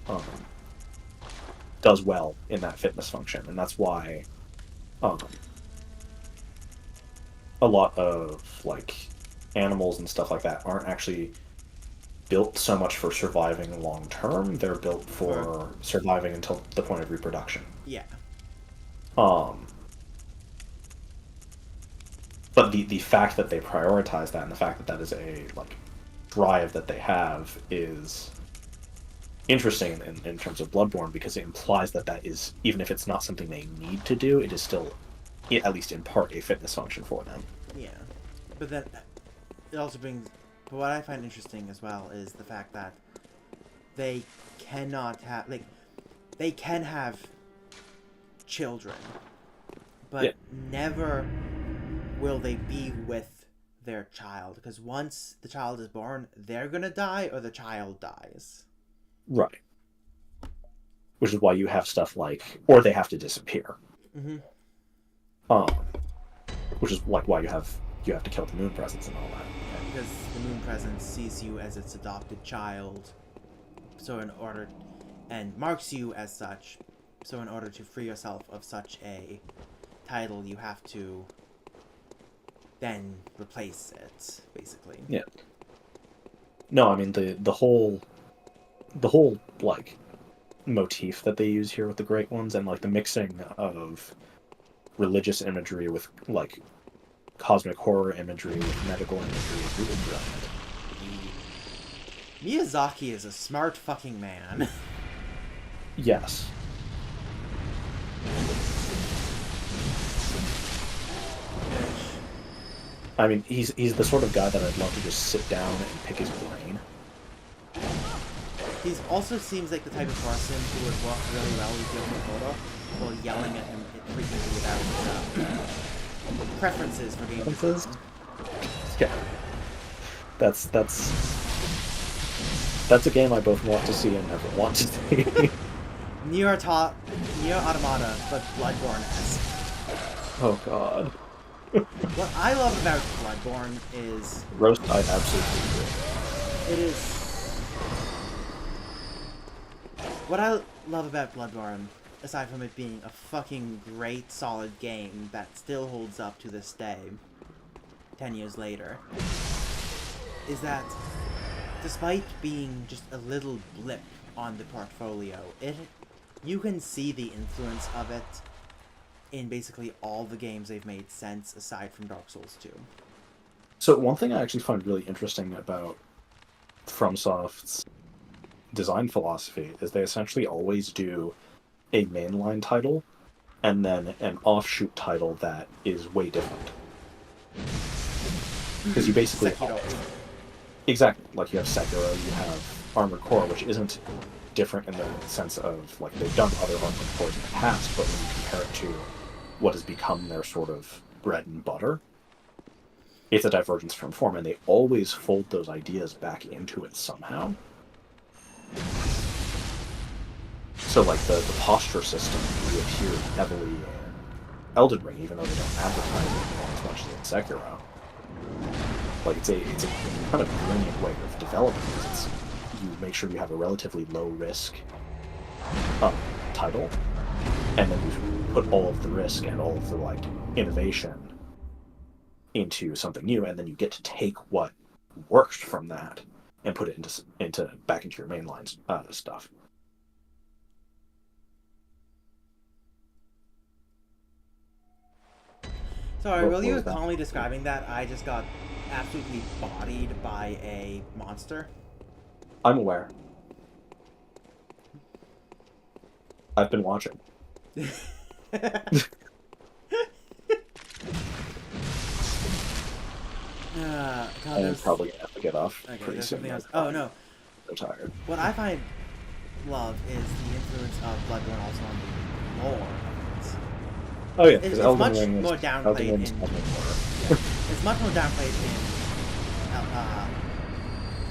does well in that fitness function, and that's why a lot of like animals and stuff like that aren't actually built so much for surviving long term. They're built for surviving until the point of reproduction. Yeah. But the fact that they prioritize that, and the fact that that is a like drive that they have, is interesting in terms of Bloodborne, because it implies that that is, even if it's not something they need to do, it is still, at least in part, a fitness function for them. Yeah. But then it also brings... But what I find interesting as well is the fact that they cannot have... Like, they can have children, but never will they be with their child. Because once the child is born, they're gonna die or the child dies. Right. Which is why you have stuff like... Or they have to disappear. Mm-hmm. Which is like why you have to kill the moon presence and all that. Because the moon presence sees you as its adopted child, so in order, and marks you as such, so in order to free yourself of such a title, you have to then replace it, basically. Yeah. No, I mean the whole like motif that they use here with the Great Ones, and like the mixing of religious imagery with like cosmic horror imagery with medical imagery is really brilliant. Miyazaki is a smart fucking man. Yes. I mean, he's the sort of guy that I'd love to just sit down and pick his brain. He also seems like the type of person who would work really well with Yoko Taro while yelling at him frequently about preferences for game design. Yeah. That's a game I both want to see and never want to see. Nier Automata, but Bloodborne-esque. Oh god. What I love about Bloodborne is... Roast, I absolutely agree. It is... What I love about Bloodborne, aside from it being a fucking great, solid game that still holds up to this day, 10 years later, is that despite being just a little blip on the portfolio, you can see the influence of it in basically all the games they've made since, aside from Dark Souls 2. So one thing I actually find really interesting about FromSoft's design philosophy is they essentially always do a mainline title and then an offshoot title that is way different. Because you basically... Sekiro. Exactly. Like you have Sekiro, you have Armored Core, which isn't different in the sense of, like, they've done other Armored Cores in the past, but when you compare it to what has become their sort of bread and butter, it's a divergence from form, and they always fold those ideas back into it somehow. So, like, the posture system reappeared heavily in Elden Ring, even though they don't advertise it as much as in Sekiro. Like, it's a kind of brilliant way of developing this. You make sure you have a relatively low-risk title, and then you put all of the risk and all of the, like, innovation into something new, and then you get to take what worked from that and put it into back into your mainline stuff. Sorry, What while you were was that? calmly describing that, I just got absolutely bodied by a monster. I'm aware. I've been watching. God, I'm probably gonna have to get off Okay, pretty there's soon. something else. Oh, no. I'm tired. What I find love is the influence of Bloodborne also on the lore of it. Oh yeah, because It's Elden much Ring is more downplayed Elden Ring's in... Elden Ring. It's much more downplayed in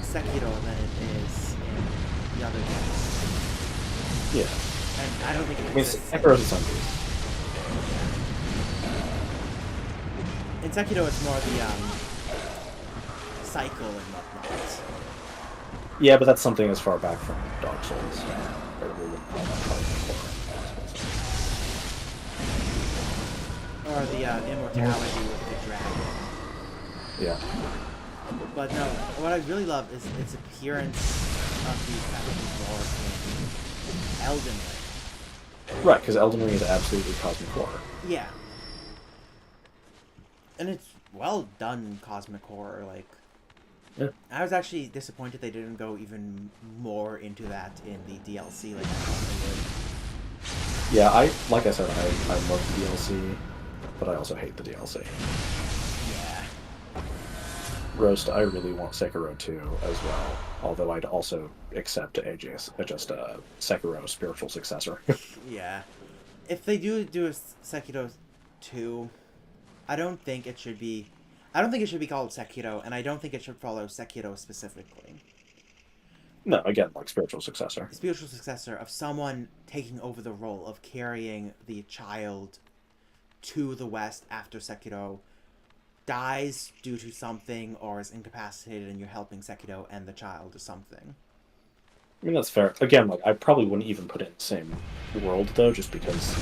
Sekiro than it is in the other games. Yeah. And I don't think it I mean, exists. Sekiro's a zombie. In Sekiro, it's more the cycle and whatnot. Yeah, but that's something as far back from Dark Souls. Or we wouldn't call that part of Or the immortality with the dragon. the core. Yeah. But no, what I really love is its appearance of the Epic lore in Elden Ring. Right, because Elden Ring is absolutely cosmic horror. Yeah. And it's well done cosmic horror, like... Yeah. I was actually disappointed they didn't go even more into that in the DLC like I thought they would. Yeah, like I said, I love the DLC, but I also hate the DLC. Yeah. Roast, I really want Sekiro 2 as well, although I'd also accept just a Sekiro spiritual successor. Yeah. If they do a Sekiro 2, I don't think it should be called Sekiro, and I don't think it should follow Sekiro specifically. No, again, like spiritual successor. The spiritual successor of someone taking over the role of carrying the child to the West after Sekiro dies due to something or is incapacitated and you're helping Sekiro and the child or something. I mean, that's fair. Again, like, I probably wouldn't even put it in the same world, though, just because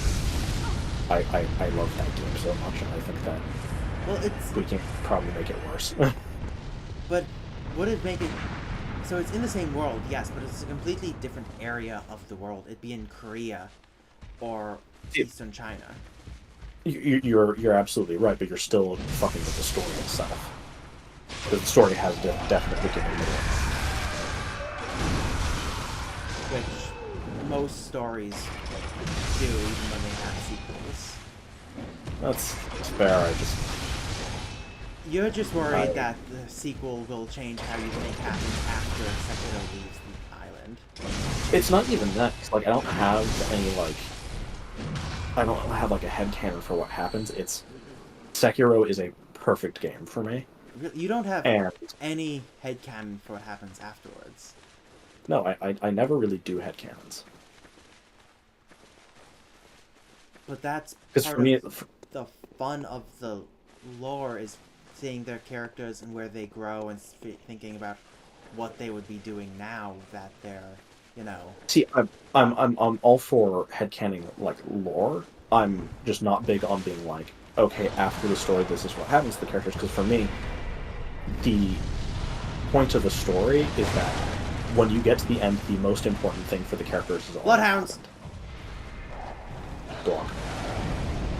I love that game so much, and I think that we can probably make it worse. But would it make it... So it's in the same world, yes, but it's a completely different area of the world. It'd be in Korea or Eastern China. You're absolutely right, but you're still fucking with the story itself. The story has definitely given me Which most stories do, even when they have sequels. That's fair. You're just worried that the sequel will change how you think happens after Sekiro leaves the island. It's not even that. It's like I don't have like a headcanon for what happens. It's Sekiro is a perfect game for me. You don't have any headcanon for what happens afterwards. No, I never really do headcanons. But that's part for me, of the fun of the lore is seeing their characters and where they grow and thinking about what they would be doing now that they're, you know. See, I'm all for headcanon like lore. I'm just not big on being like, okay, after the story, this is what happens to the characters. Because for me, the point of the story is that when you get to the end, the most important thing for the characters is all Bloodhounds. Dog.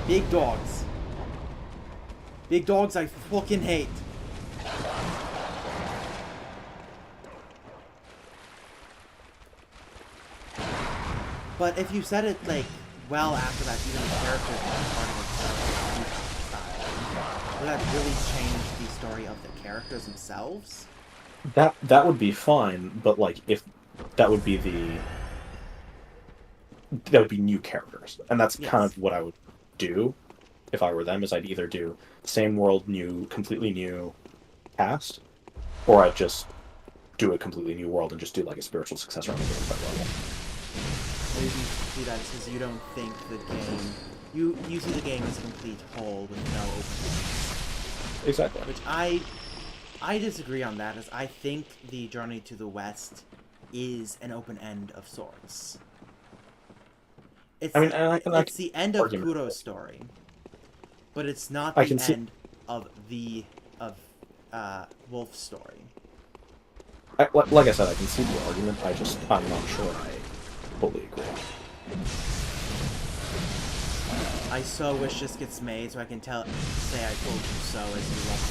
Big dogs. Big dogs I fucking hate. But if you said it, like, well after that, even the characters are part of itself, would that really change the story of the characters themselves? that would be fine, but like if that would be that would be new characters, and that's kind Yes. of what I would do if I were them. Is I'd either do same world, new, completely new cast, or I'd just do a completely new world and just do like a spiritual successor on the gameplay level. Maybe do that because you don't think the game... You see the game as a complete whole with no open endings. Exactly. Which I disagree on that, as I think the Journey to the West is an open end of sorts. I mean, and I It's can the end of argument. Kuro's story, but it's not I the can see. end of Wolf's story. Like I said, I can see the argument. I'm not sure I fully agree. I so wish this gets made so I can say I told you so as you love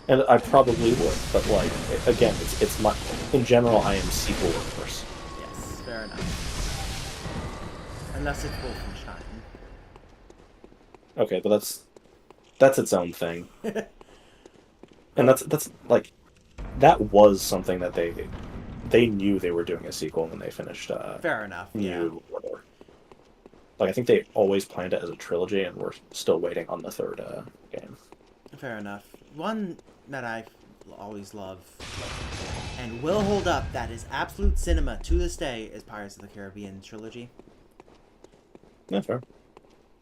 And I probably would, but like again, it's my in general. I am sequel averse. the game. Yes, fair enough. Unless it's Wolfenstein. Okay, but that's its own thing, and Oh, that's like that was something that they knew they were doing a sequel when they finished fair enough, yeah. New Order. Like I think they always planned it as a trilogy, and we're still waiting on the third game. Fair enough. One that I always love and will hold up that is absolute cinema to this day is Pirates of the Caribbean trilogy. Yeah, fair.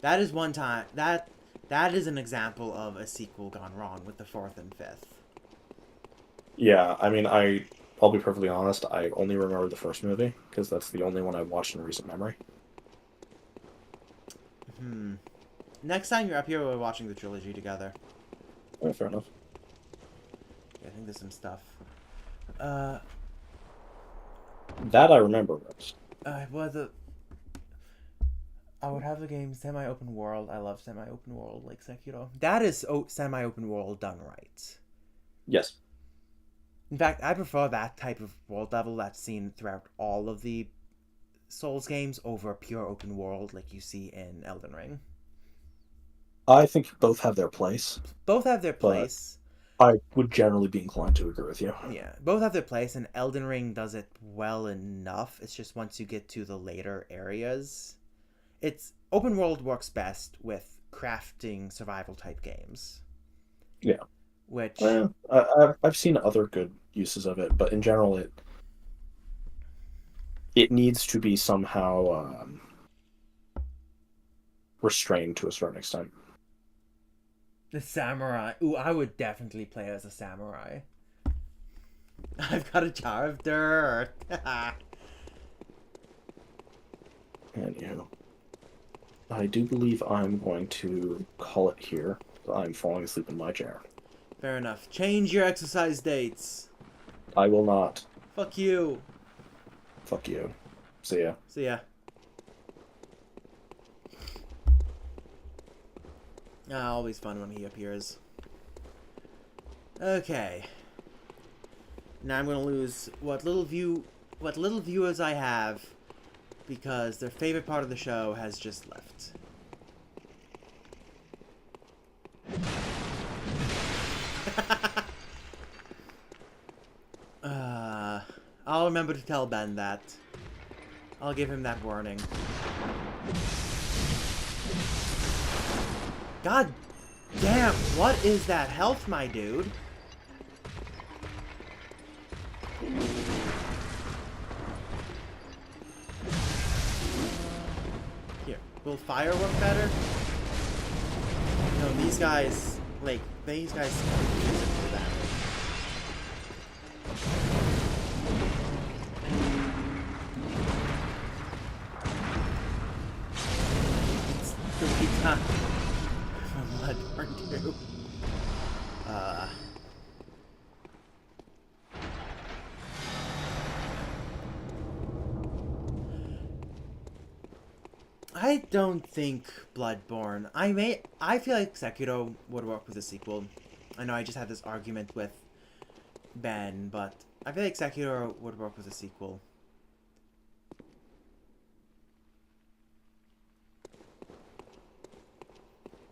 That is one time that is an example of a sequel gone wrong with the fourth and fifth. Yeah, I mean, I'll be perfectly honest. I only remember the first movie because that's the only one I watched in recent memory. Next time you're up here, we're watching the trilogy together. Yeah, fair enough. Yeah, I think there's some stuff. That I remember most. Well, I would have the game semi-open world. I love semi-open world like Sekiro. That is semi-open world done right. Yes. In fact, I prefer that type of world level that's seen throughout all of the Souls games over pure open world like you see in Elden Ring. I think both have their place, Both have their but place. I would generally be inclined to agree with you. Yeah, both have their place, and Elden Ring does it well enough. It's just once you get to the later areas, it's open world works best with crafting survival type games. Yeah. Which I've seen other good uses of it, but in general, it needs to be somehow restrained to a certain extent. the samurai. Ooh, I would definitely play as a samurai. I've got a jar of dirt. Anywho, I do believe I'm going to call it here. I'm falling asleep in my chair. Fair enough. Change your exercise dates. I will not. Fuck you. Fuck you. See ya. See ya. Always fun when he appears. Okay. Now I'm gonna lose what little viewers I have because their favorite part of the show has just left. I'll remember to tell Ben that. I'll give him that warning. God damn, what is that health, my dude? Here, will fire work better? No, these guys, like, these guys do that. It's the time from Bloodborne 2. I don't think Bloodborne. I feel like Sekiro would work with a sequel. I know I just had this argument with Ben, but I feel like Sekiro would work with a sequel.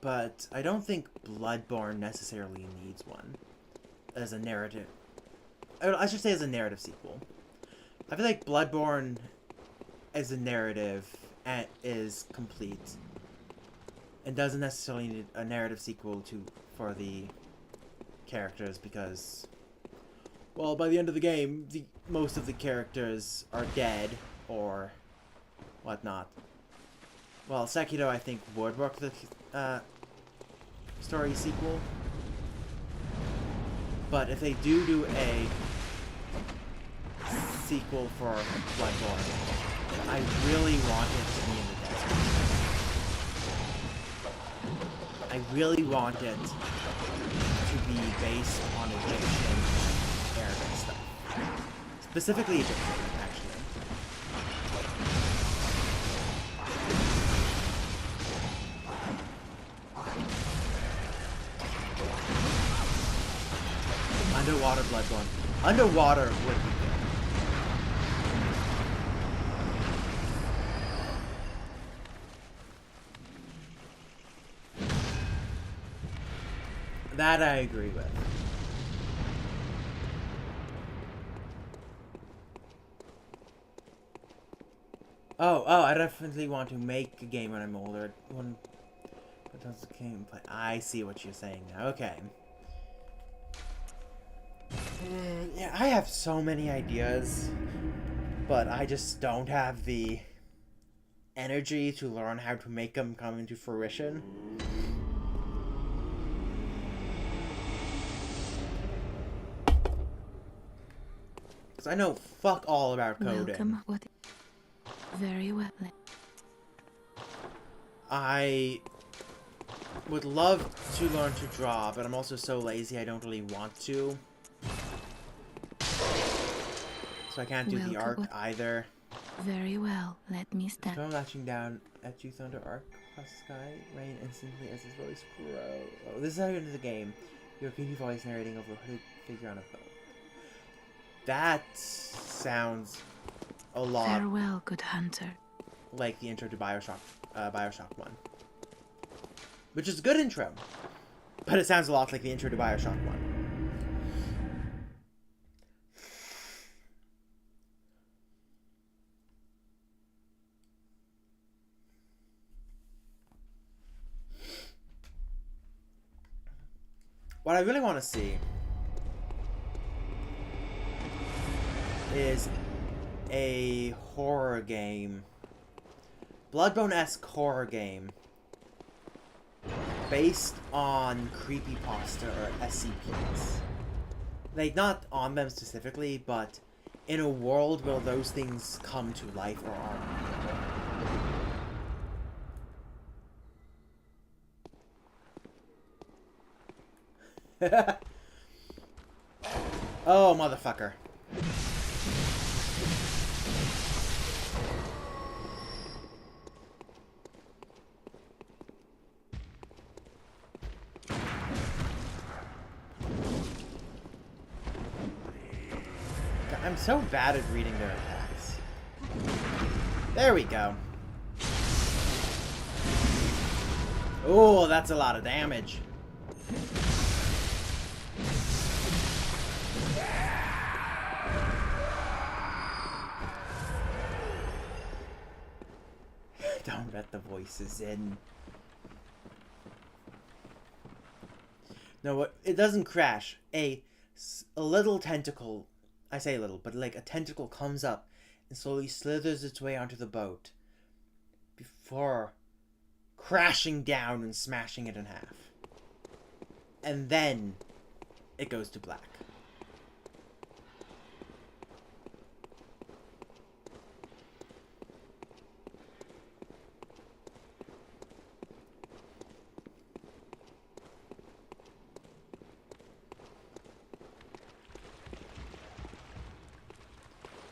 But I don't think Bloodborne necessarily needs one. as a narrative. I should say as a narrative sequel. I feel like Bloodborne as a narrative is complete and doesn't necessarily need a narrative sequel for the characters because, well, by the end of the game, most of the characters are dead or whatnot. Well, Sekiro, I think, would work the story sequel. But if they do a sequel for Bloodborne, I really want it to be in the desert. I really want it to be based on Egyptian Arabic stuff. Specifically Egyptian, actually. Underwater Bloodborne. Underwater would be good. That I agree with. Oh, I definitely want to make a game when I'm older. But does the gameplay? I see what you're saying now. Okay. Yeah, I have so many ideas, but I just don't have the energy to learn how to make them come into fruition. Because I know fuck all about coding. Welcome. What? Very well. I would love to learn to draw, but I'm also so lazy I don't really want to. So I can't do the art either. Very well. Let me stand. Storm lashing down at you, thunder arc across the sky, rain instantly as his voice grows. Oh, this is how you enter the game. Your creepy voice narrating over a hooded figure on a boat. That sounds a lot Farewell, good hunter. like the intro to Bioshock 1. Which is a good intro. But it sounds a lot like the intro to Bioshock 1. What I really want to see is a horror game, Bloodborne-esque horror game, based on creepypasta or SCPs. Like, not on them specifically, but in a world where those things come to life or are real. Oh, motherfucker. I'm so bad at reading their attacks. There we go. Oh, that's a lot of damage. Don't let the voices in. No, what? It doesn't crash. A little tentacle, I say little, but like a tentacle comes up and slowly slithers its way onto the boat before crashing down and smashing it in half. And then it goes to black.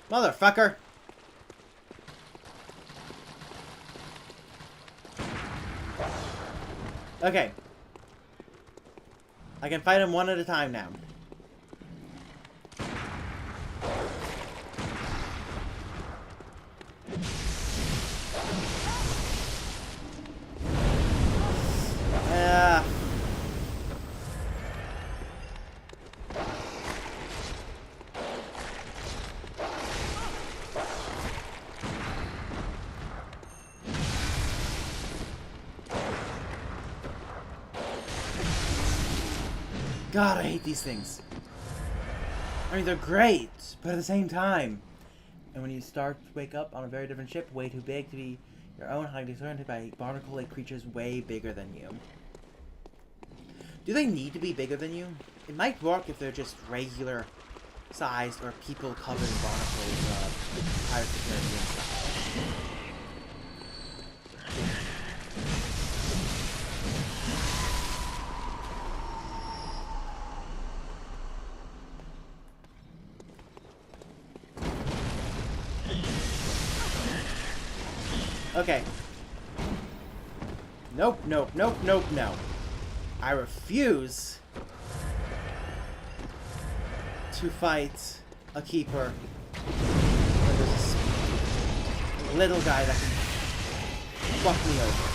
Motherfucker! Okay. I can fight him one at a time now. God, I hate these things. I mean, they're great, but at the same time. And when you start to wake up on a very different ship, way too big to be your own, highly surrounded by barnacle-like creatures way bigger than you. Do they need to be bigger than you? It might work if they're just regular sized or people covered in barnacles, Pirates of the Caribbean style. Okay. Nope, nope, nope, nope, no. I refuse to fight a keeper when there's this little guy that can fuck me over.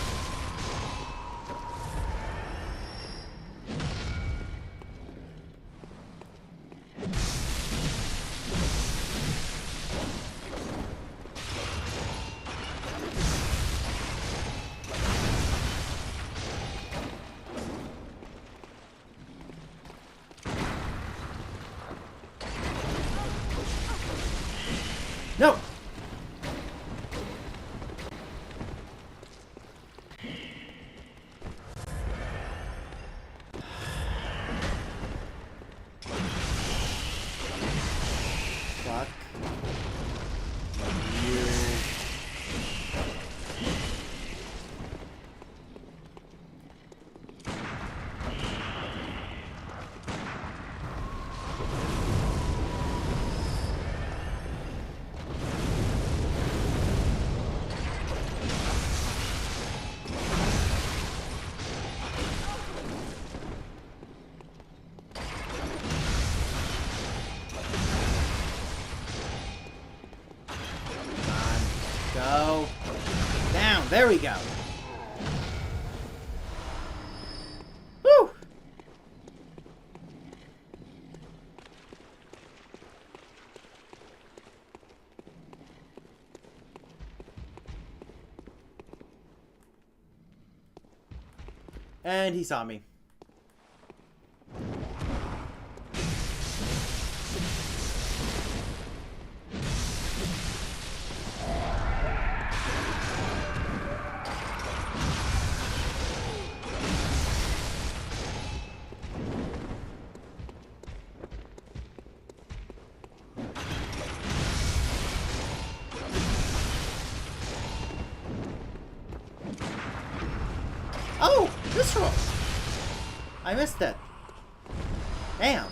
No! Fuck. You. Go down. There we go. Woo! And he saw me. Oh, this roll. I missed it. Damn.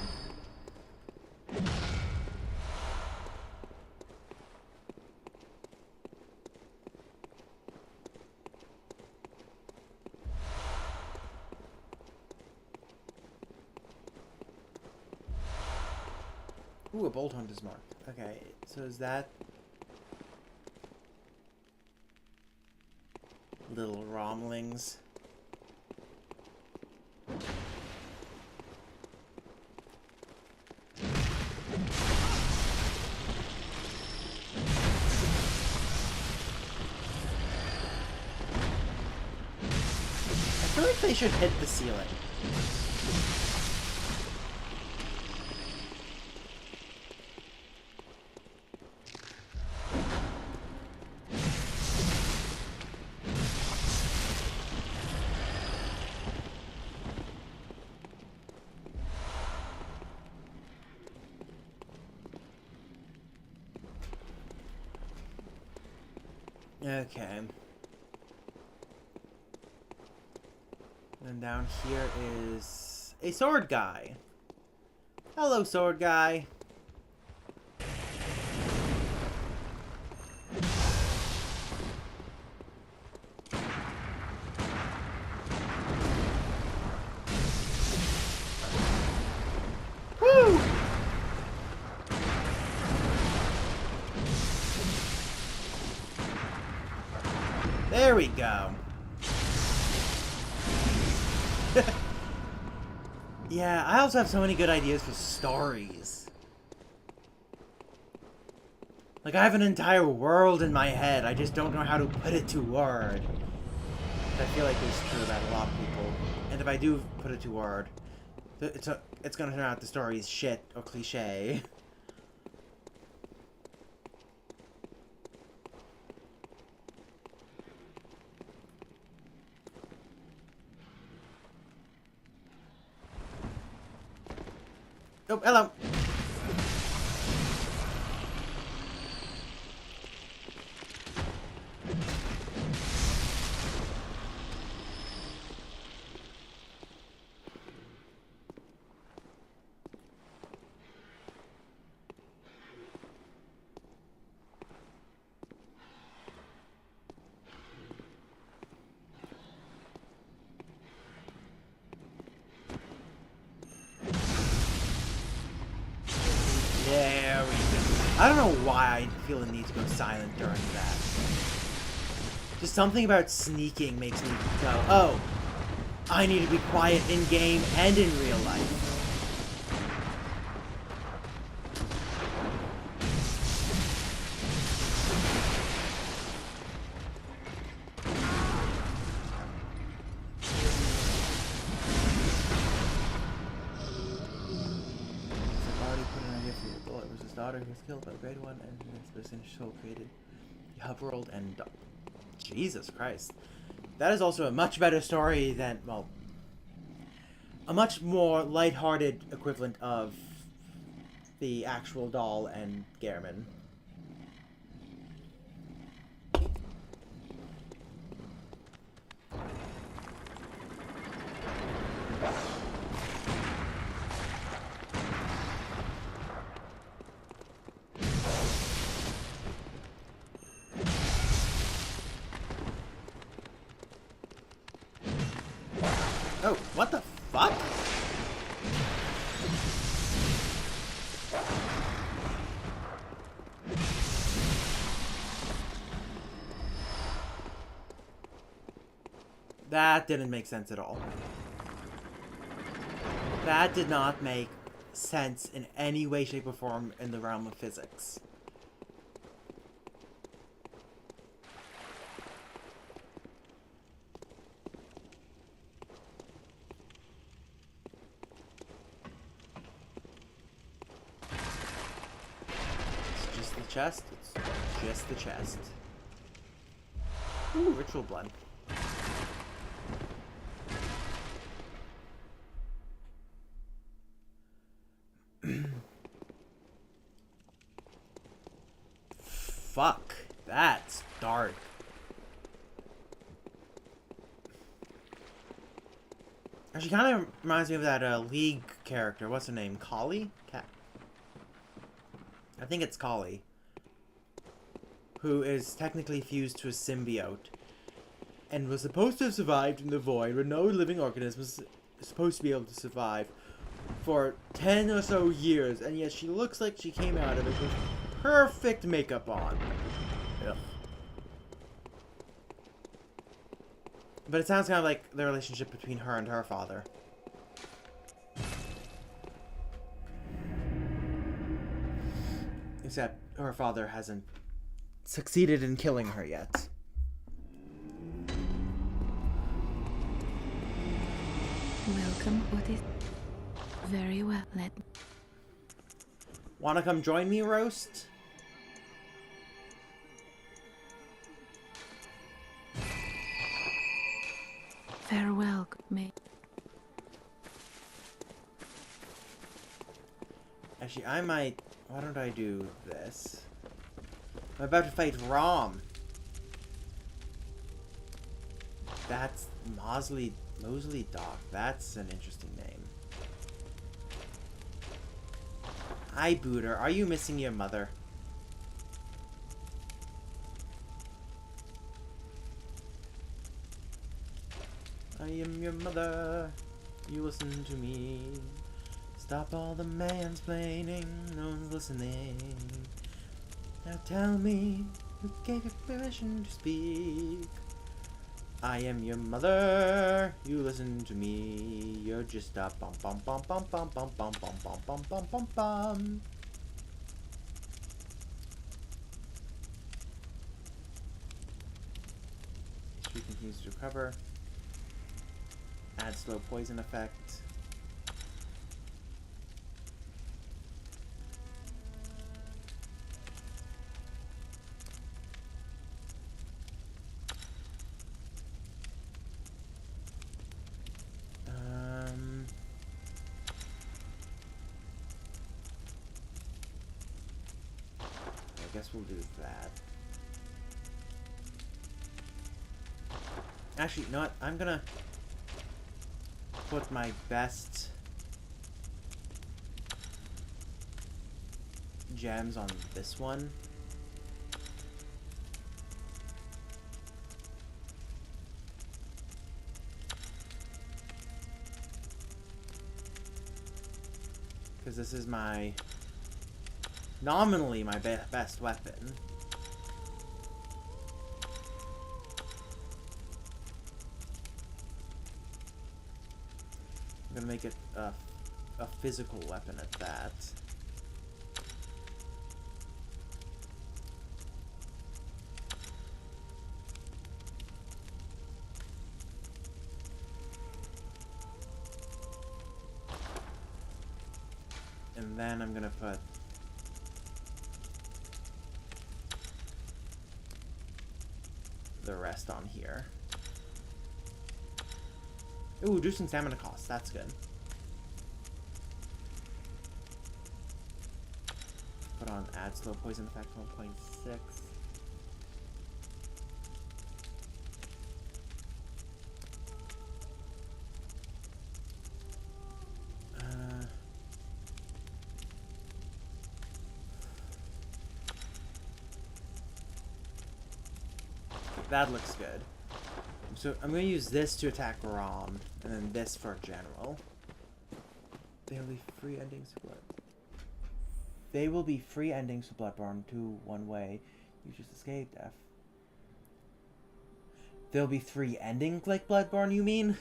Ooh, a bolt hunter's mark. Okay, so is that little romlings? I feel like they should hit the ceiling. Okay. And down here is a sword guy. Hello, sword guy. Woo! There we go. Yeah, I also have so many good ideas for stories. Like, I have an entire world in my head, I just don't know how to put it to word. I feel like it's true about a lot of people. And if I do put it to word, It's gonna turn out the story is shit or cliche. Oh, hello. There we go. I don't know why I feel the need to go silent during that. Just something about sneaking makes me go, oh, I need to be quiet in game and in real life. Daughter who was killed by the Great One, and this person soul created the hub world and Jesus Christ. That is also a much better story than, well, a much more lighthearted equivalent of the actual doll and Gehrman. Oh, what the fuck? That didn't make sense at all. That did not make sense in any way, shape, or form in the realm of physics. Chest? It's just the chest. Ooh, ritual blood. Fuck. That's dark. Actually, kind of reminds me of that League character. What's her name? Kali? I think it's Kali. Who is technically fused to a symbiote, and was supposed to have survived in the void, where no living organism was supposed to be able to survive, for 10 or so years, and yet she looks like she came out of it with perfect makeup on. Ugh. But it sounds kind of like the relationship between her and her father. Except her father hasn't succeeded in killing her yet. Welcome, what is... Very well, let... Wanna come join me, Roast? Farewell, may... Actually, I might... Why don't I do this? I'm about to fight Rom. That's Mosley Doc. That's an interesting name. Hi, Booter. Are you missing your mother? I am your mother. You listen to me. Stop all the mansplaining. No one's listening. Now tell me, who gave you permission to speak? I am your mother. You listen to me. You're just a bum bum bum bum bum bum bum bum bum bum bum bum bum. She continues to recover. Add slow poison effect. guess we'll do that. Actually, you know what? I'm gonna put my best gems on this one. Because this is my... nominally my best weapon. I'm gonna make it a physical weapon at that. And then I'm gonna put the rest on here. Ooh, reducing stamina costs. That's good. Put on add slow poison effect 1.6. That looks good. So I'm going to use this to attack Rom, and then this for general. They will be free endings to Blood. They will be free endings to Bloodborne 2 one way. You just escaped death. There'll be 3 endings like Bloodborne, you mean?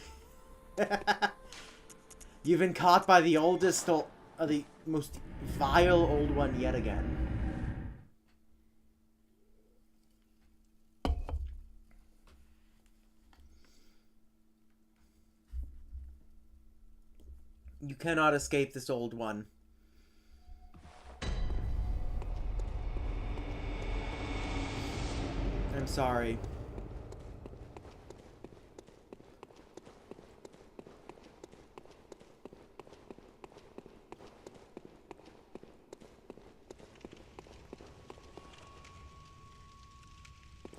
You've been caught by the oldest, the most vile old one yet again. You cannot escape this old one. I'm sorry.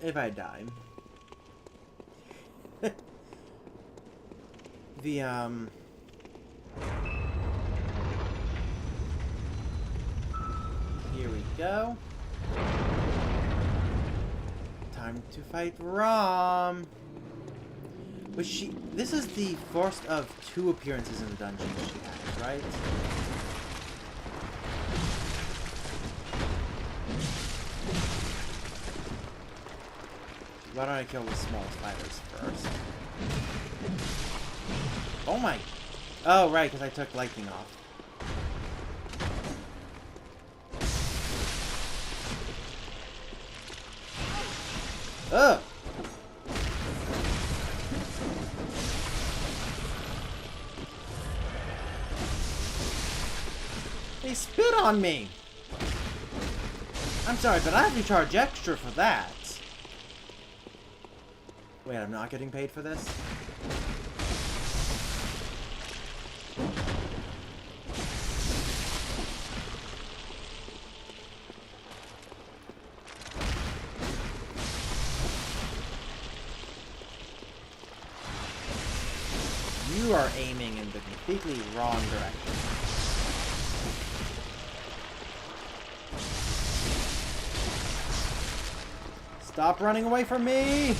If I die. Here we go. Time to fight Rom. But this is the first of 2 appearances in the dungeon that she has, right? Why don't I kill the small spiders first? Oh my... Oh, right, because I took lightning off. Ugh! They spit on me! I'm sorry, but I have to charge extra for that. Wait, I'm not getting paid for this? You are aiming in the completely wrong direction. Stop running away from me!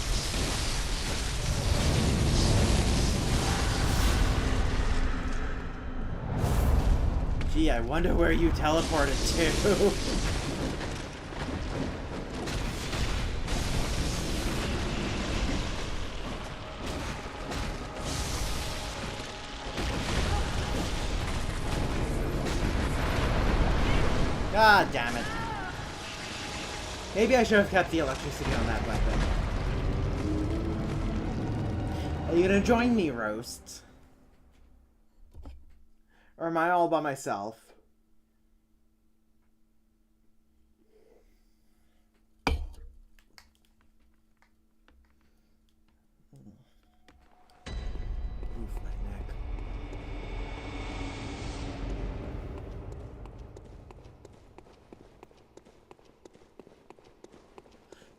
Gee, I wonder where you teleported to. God damn it. Maybe I should have kept the electricity on that weapon. Are you gonna join me, Roast? Or am I all by myself? Oof, my neck.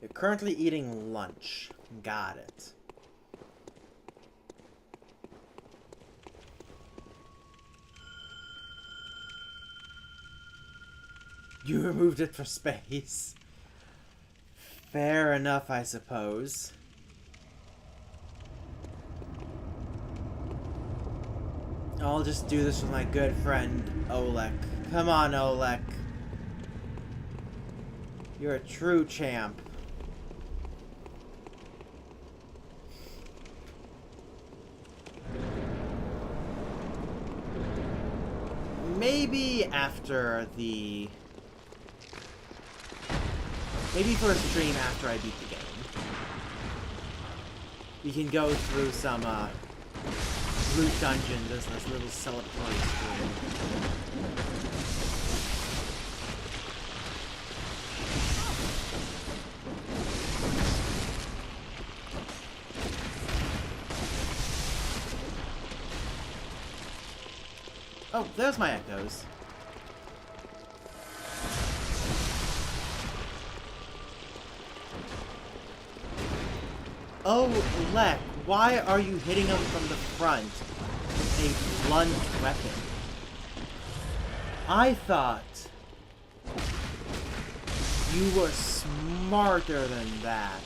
You're currently eating lunch. Got it. You removed it for space. Fair enough, I suppose. I'll just do this with my good friend, Oleg. Come on, Oleg. You're a true champ. Maybe after the... Maybe for a stream after I beat the game. We can go through some, loot dungeons as this little celebratory stream. Oh, there's my echoes. Oh, Lek, why are you hitting him from the front with a blunt weapon? I thought you were smarter than that.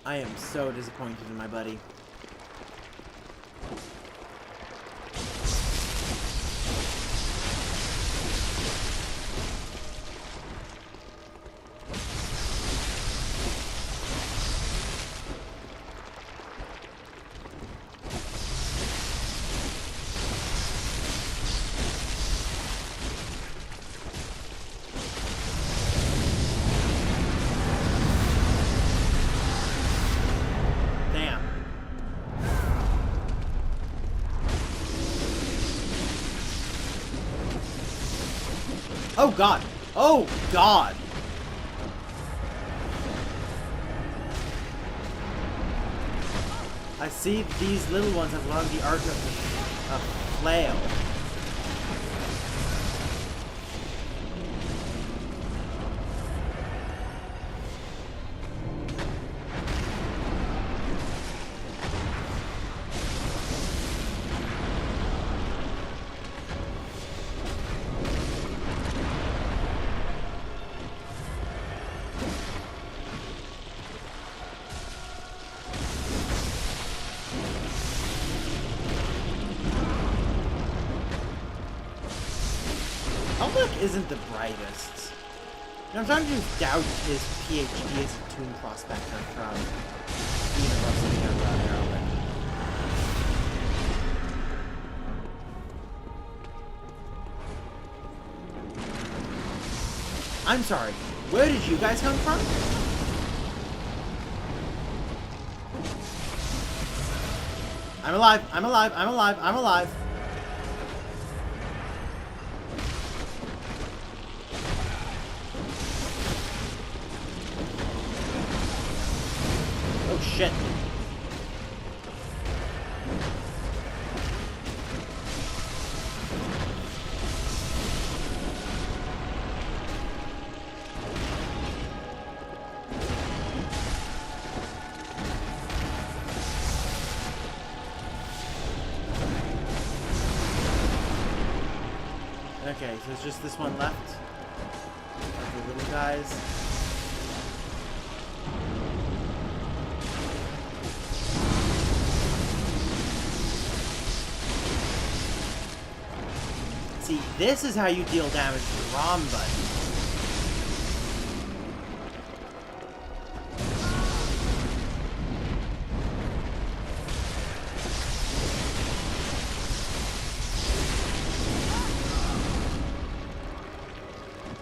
I am so disappointed in my buddy. Oh god! Oh god! I see these little ones have learned the art of a flail. Isn't the brightest. I'm starting to doubt his PhD as a toon prospector from the University of Maryland. I'm sorry, where did you guys come from? I'm alive, I'm alive, I'm alive, I'm alive. Shit. Okay, so it's just this one left. The little guys. See, this is how you deal damage to the ROM button.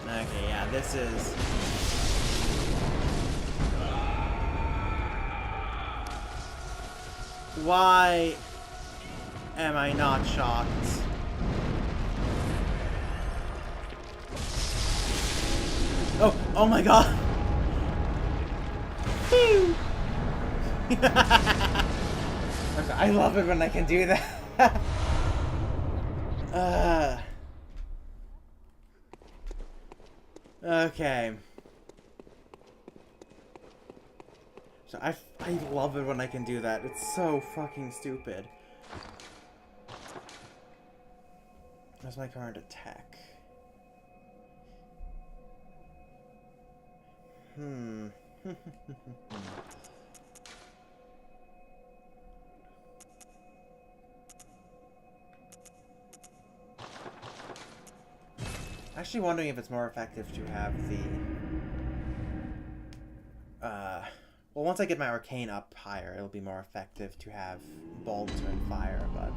Okay, yeah, this is... Why am I not shocked? Oh, oh my god! Phew! I love it when I can do that. Okay. So I love it when I can do that. It's so fucking stupid. What's my current attack? Actually wondering if it's more effective to have the... well, once I get my arcane up higher, it'll be more effective to have bolts and fire, but...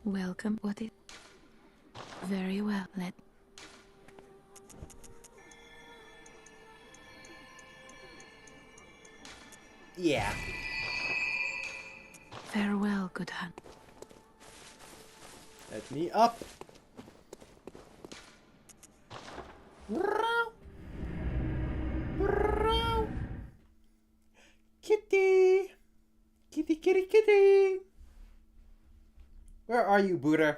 Welcome. What is... Very well. Let... Yeah. Farewell, good hunt. Let me up. Kitty! Kitty, kitty, kitty! Where are you, Buddha?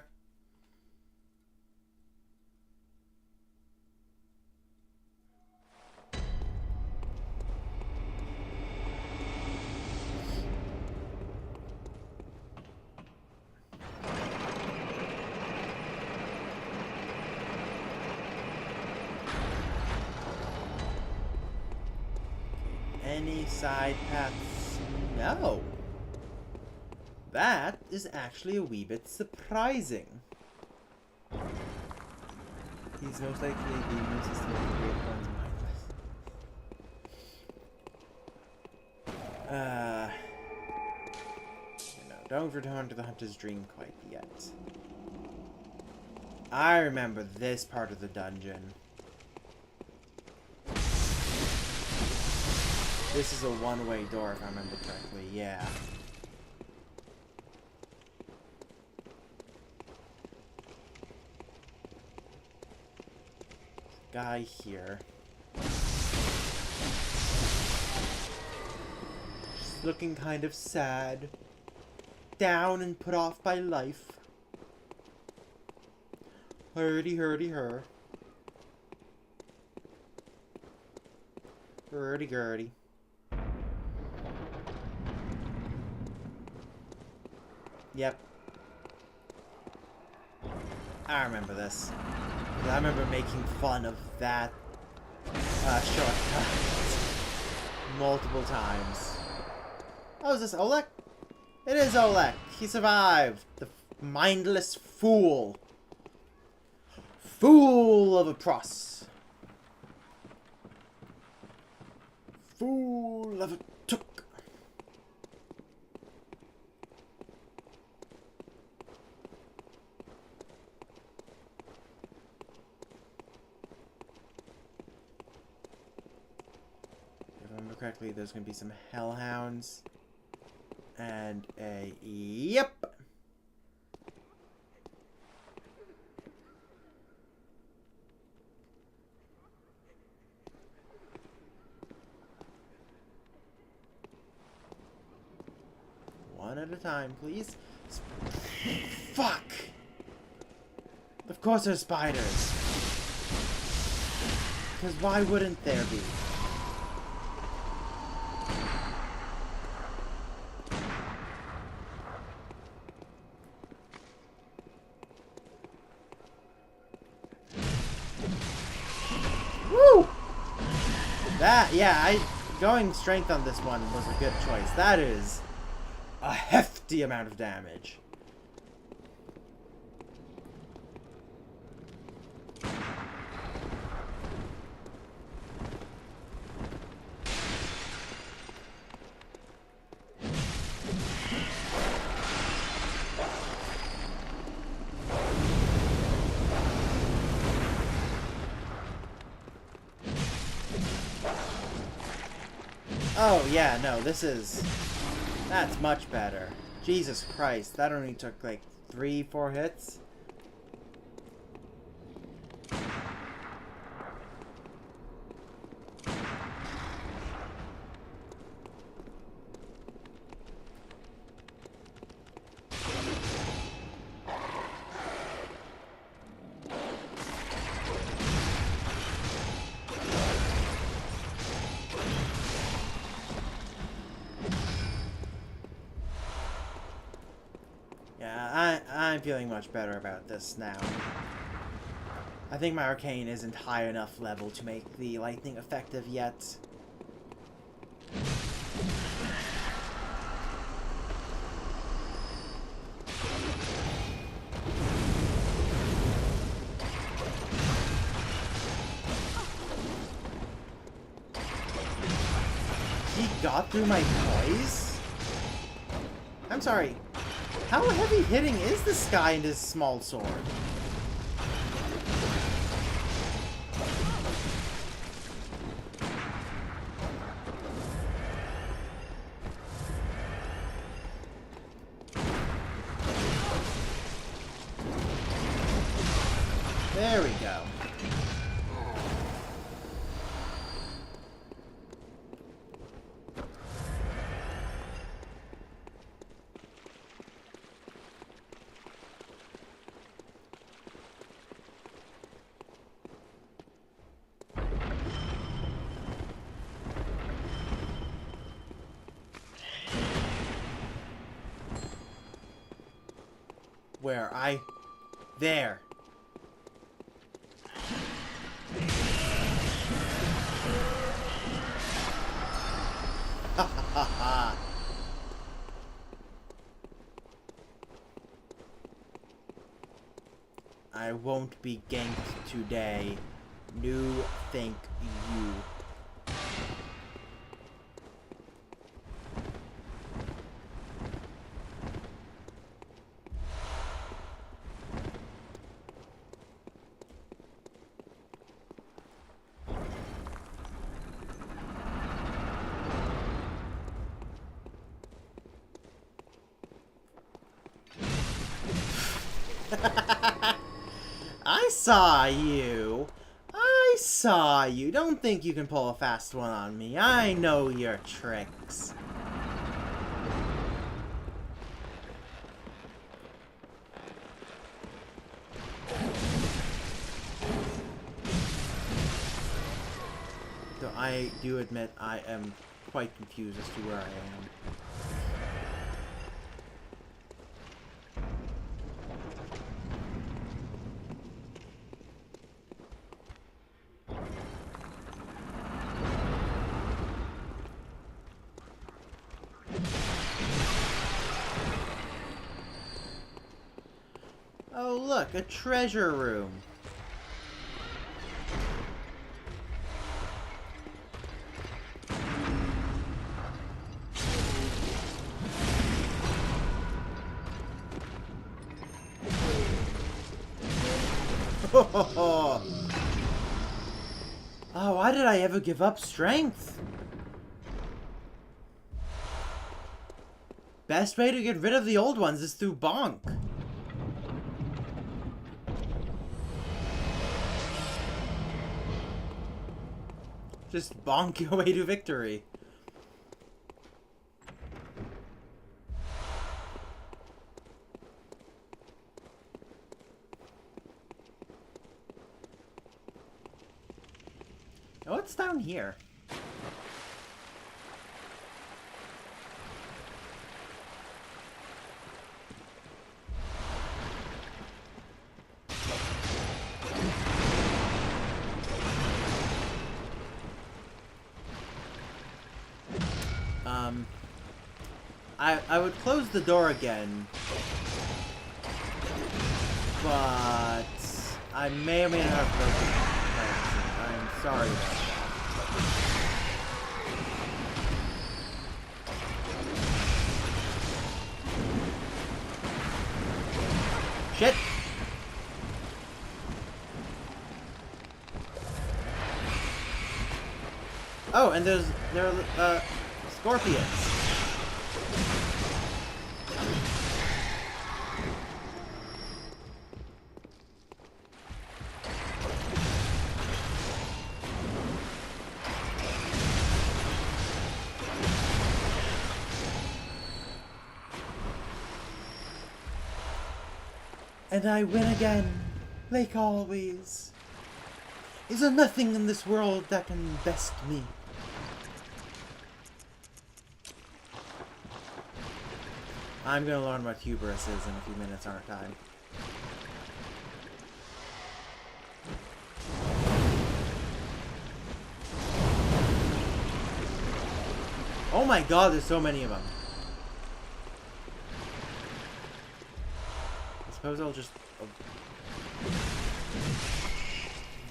Any side paths? No. That is actually a wee bit surprising. He's most likely the immune system of the great ones mindless. Don't return to the hunter's dream quite yet. I remember this part of the dungeon. This is a one-way door, if I remember correctly. Yeah. Guy here. Just looking kind of sad. Down and put off by life. Hurdy-hurdy her. Hurdy-gurdy. Yep. I remember this. I remember making fun of that shortcut multiple times. Oh, is this Olek? It is Olek. He survived. The mindless fool. Fool of a pros. Fool of a took. If I remember correctly, there's going to be some hellhounds. And a... Yep! One at a time, please. Fuck! Of course there's spiders. Because why wouldn't there be? Woo! That, yeah, going strength on this one was a good choice. That is a hefty amount of damage. Oh, yeah, no, that's much better. Jesus Christ, that only took like 3-4 hits. Yeah, I'm feeling much better about this now. I think my arcane isn't high enough level to make the lightning effective yet. He got through my poise? I'm sorry. How heavy hitting is this guy in his small sword? There we go. Where there. Ha ha ha ha. I won't be ganked today. No, thank you. I saw you. I saw you. Don't think you can pull a fast one on me. I know your tricks. Though I do admit I am quite confused as to where I am. Oh look, a treasure room. Oh, why did I ever give up strength? Best way to get rid of the old ones is through bonk. Just bonk your way to victory. Oh, what's down here? I would close the door again, but I may or may not have broken it. I'm sorry about that. Shit! Oh, and there are scorpions. And I win again, like always. Is there nothing in this world that can best me? I'm gonna learn what hubris is in a few minutes, aren't I? Oh my god, there's so many of them. I suppose I'll just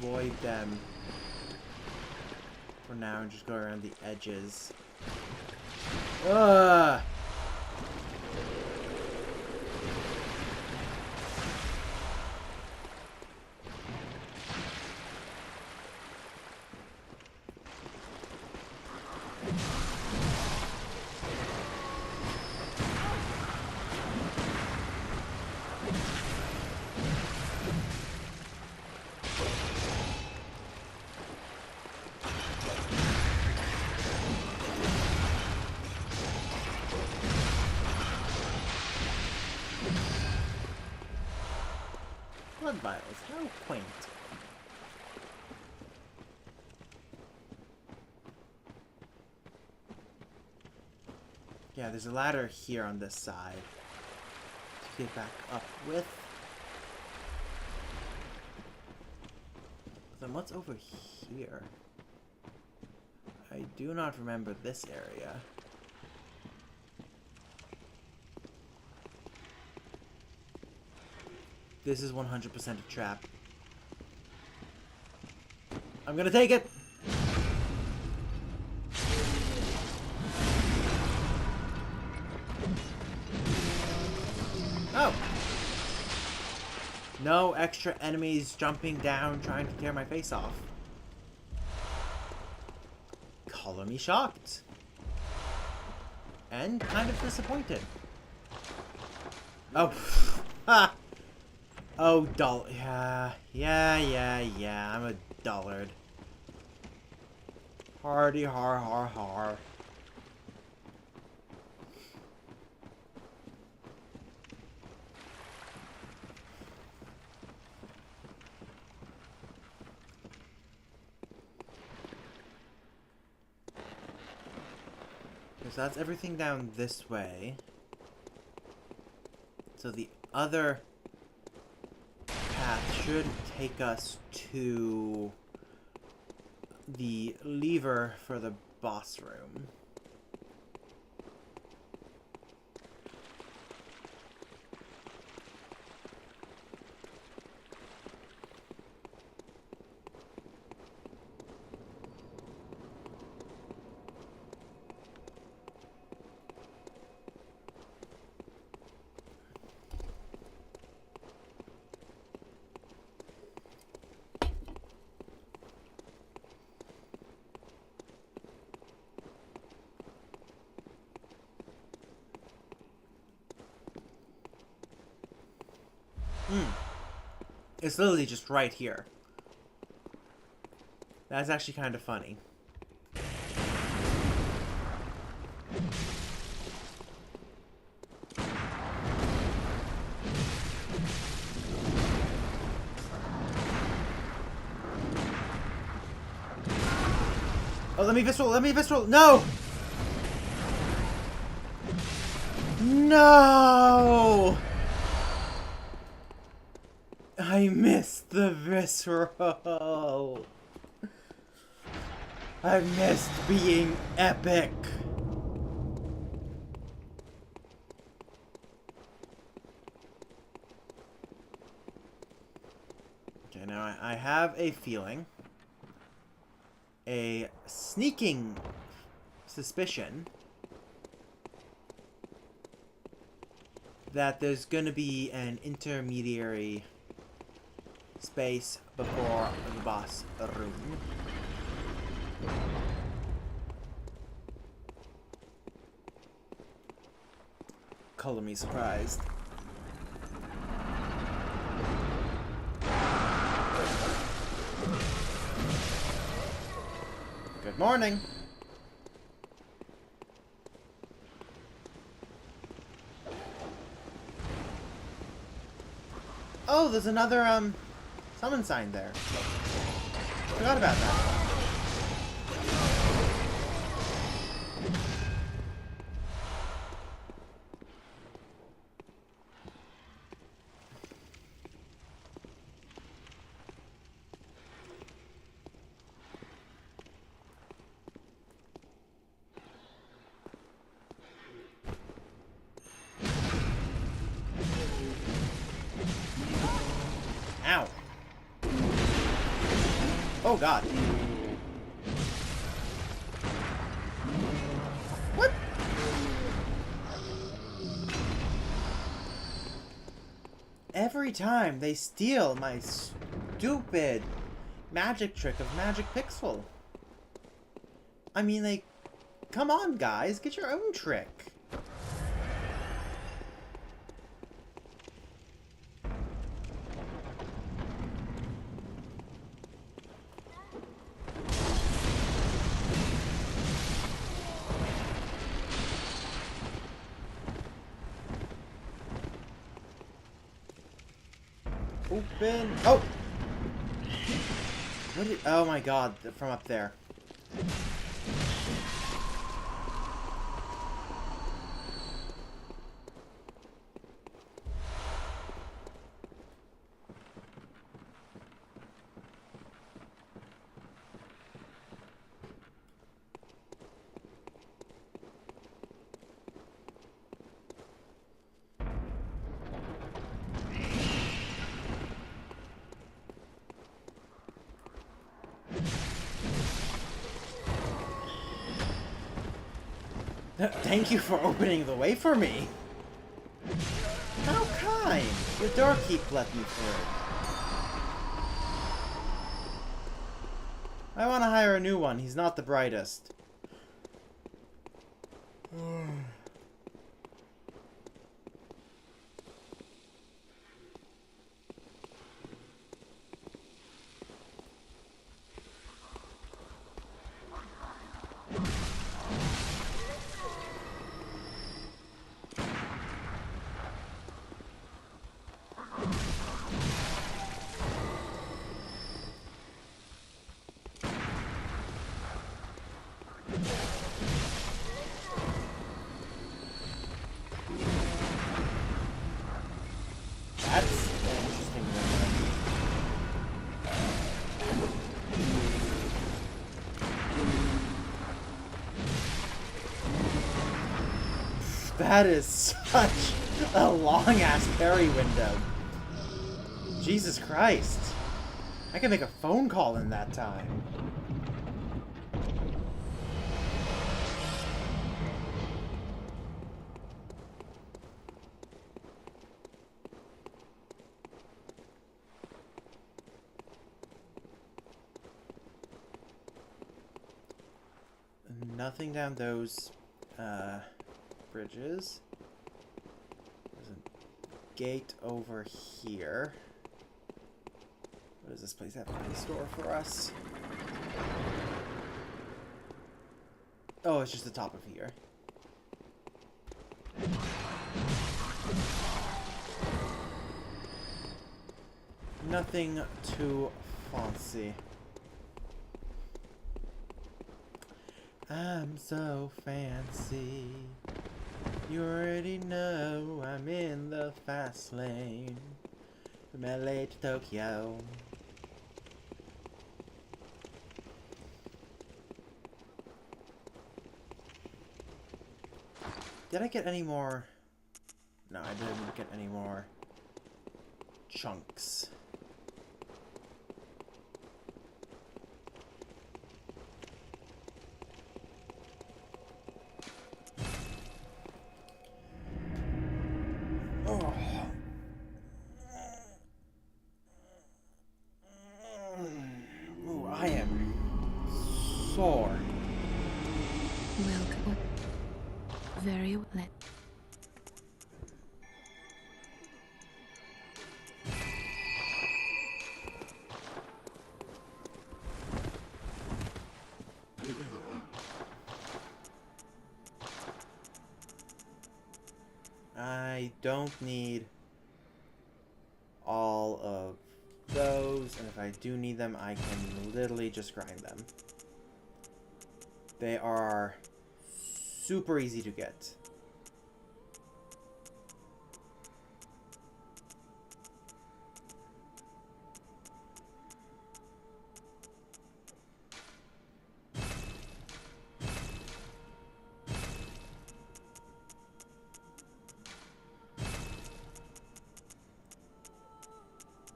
avoid them for now and just go around the edges. Ugh! Blood vials, how quaint. Yeah, there's a ladder here on this side to get back up with. Then what's over here? I do not remember this area. This is 100% a trap. I'm gonna take it! Oh! No extra enemies jumping down trying to tear my face off. Color me shocked. And kind of disappointed. Oh. Ha! Oh, dull. Yeah. I'm a dullard. Hardy har har har. So that's everything down this way. So the other path should take us to the lever for the boss room. It's literally just right here. That's actually kind of funny. Oh, let me visceral, no! No! I missed the visceral. I missed being epic. Okay, now I have a feeling, a sneaking suspicion that there's gonna be an intermediary space before the boss room. Color me surprised. Good morning. Oh, there's another summon sign there. Forgot about that. Oh god. What? Every time they steal my stupid magic trick of Magic Pixel. I mean, like, come on, guys, get your own trick. Open. Oh! What did, oh my god, from up there. Thank you for opening the way for me. How kind. Your doorkeep let me through. I want to hire a new one. He's not the brightest. That's an interesting one. That is such a long-ass parry window. Jesus Christ. I can make a phone call in that time. Nothing down those bridges. There's a gate over here. What does this place have in store for us? Oh, it's just the top of here. Nothing too fancy. I'm so fancy. You already know I'm in the fast lane. From LA to Tokyo. Did I get any more? No, I didn't get any more chunks. Ooh, I am sore. Welcome. Very well. I don't need all of those, and if I do need them, I can literally just grind them. They are super easy to get.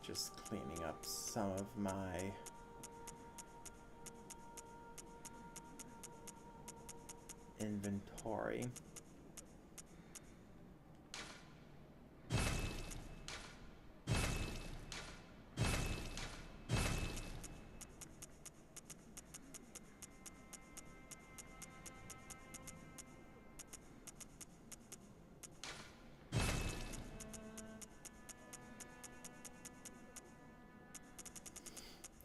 Just cleaning up some of my inventory.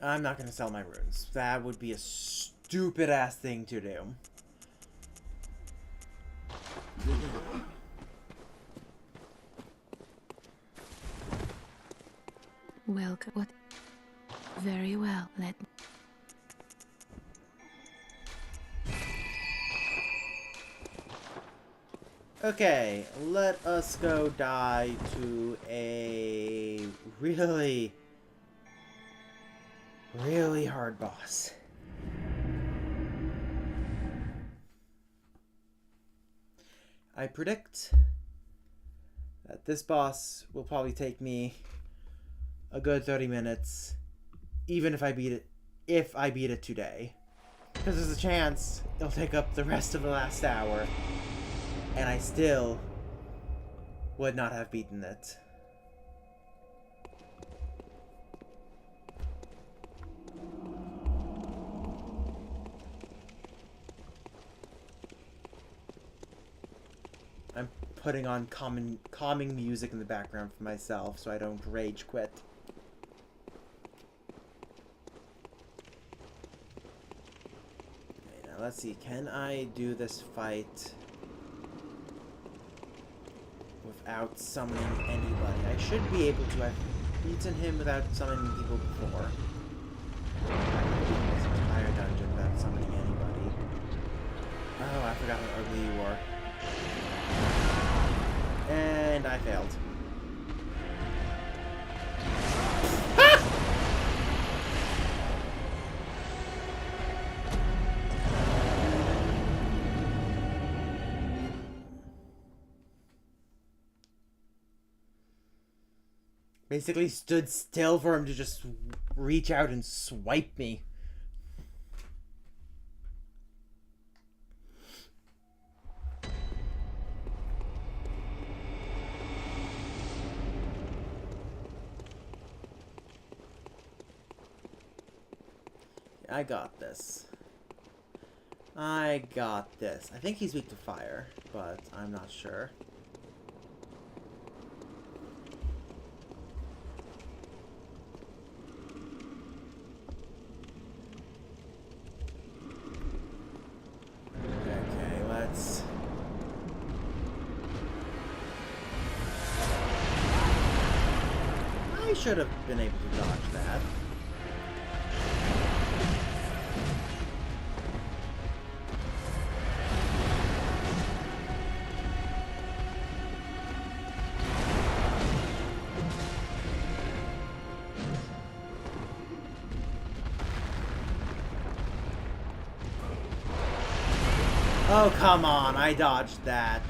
I'm not gonna sell my runes. That would be a stupid ass thing to do. Welcome. What? Very well. Let me. Okay, let us go die to a really hard boss. I predict that this boss will probably take me a good 30 minutes, even if I beat it today. Because there's a chance it'll take up the rest of the last hour, and I still would not have beaten it. I'm putting on calming music in the background for myself so I don't rage quit. Okay, now let's see, can I do this fight without summoning anybody? I should be able to. I've beaten him without summoning people before. I've beaten this entire dungeon without summoning anybody. Oh, I forgot how ugly you were. And I failed. Ah! Basically stood still for him to just reach out and swipe me. I got this. I got this. I think he's weak to fire, but I'm not sure. Okay, let's... I should have been able to dodge that. Oh, come on, I dodged that.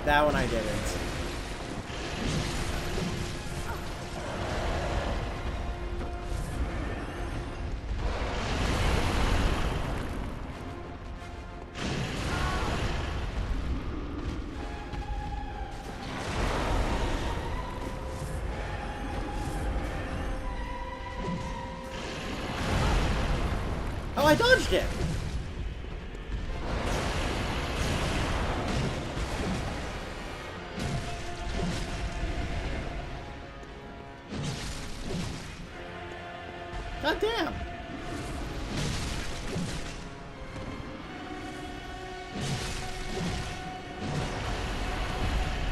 That one I didn't. Oh, I dodged it! God damn!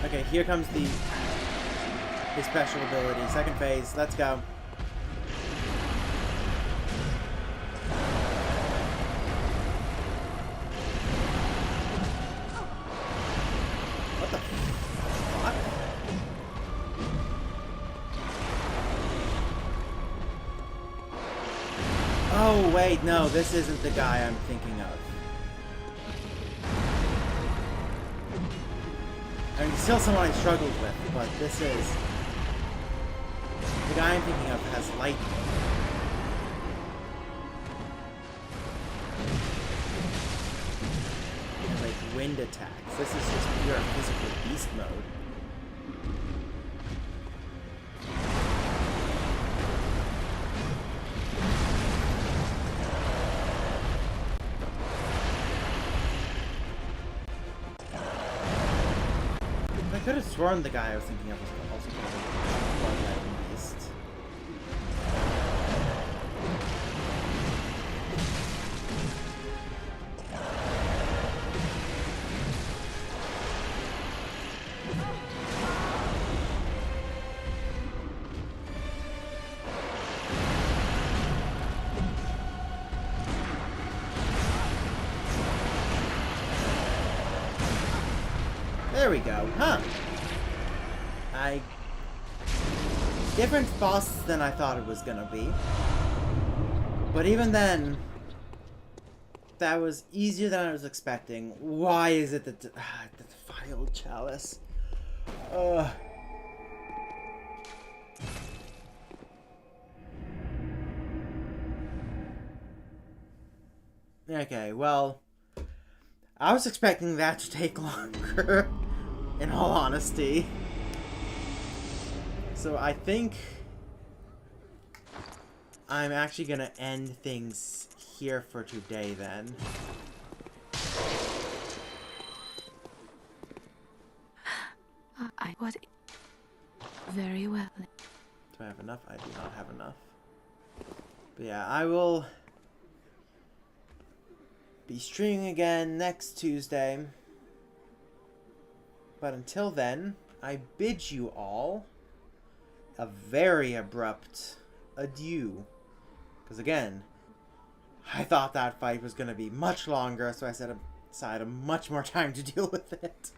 Okay, here comes his special ability. Second phase, let's go. What the fuck? Oh, wait, no, this isn't the guy I'm thinking of. I mean, still someone I struggled with, but this is... The guy I'm thinking of has lightning. wind attacks. This is just pure physical beast mode. I could have sworn the guy I was thinking of was also called a bloodletting beast. There we go, huh? Different boss than I thought it was gonna be. But even then, that was easier than I was expecting. Why is it that the defiled chalice? Okay, well, I was expecting that to take longer, in all honesty. So I think I'm actually gonna end things here for today then. What? Very well. Do I have enough? I do not have enough. But yeah, I will be streaming again next Tuesday. But until then, I bid you all a very abrupt adieu. Because again, I thought that fight was going to be much longer, so I set aside a much more time to deal with it.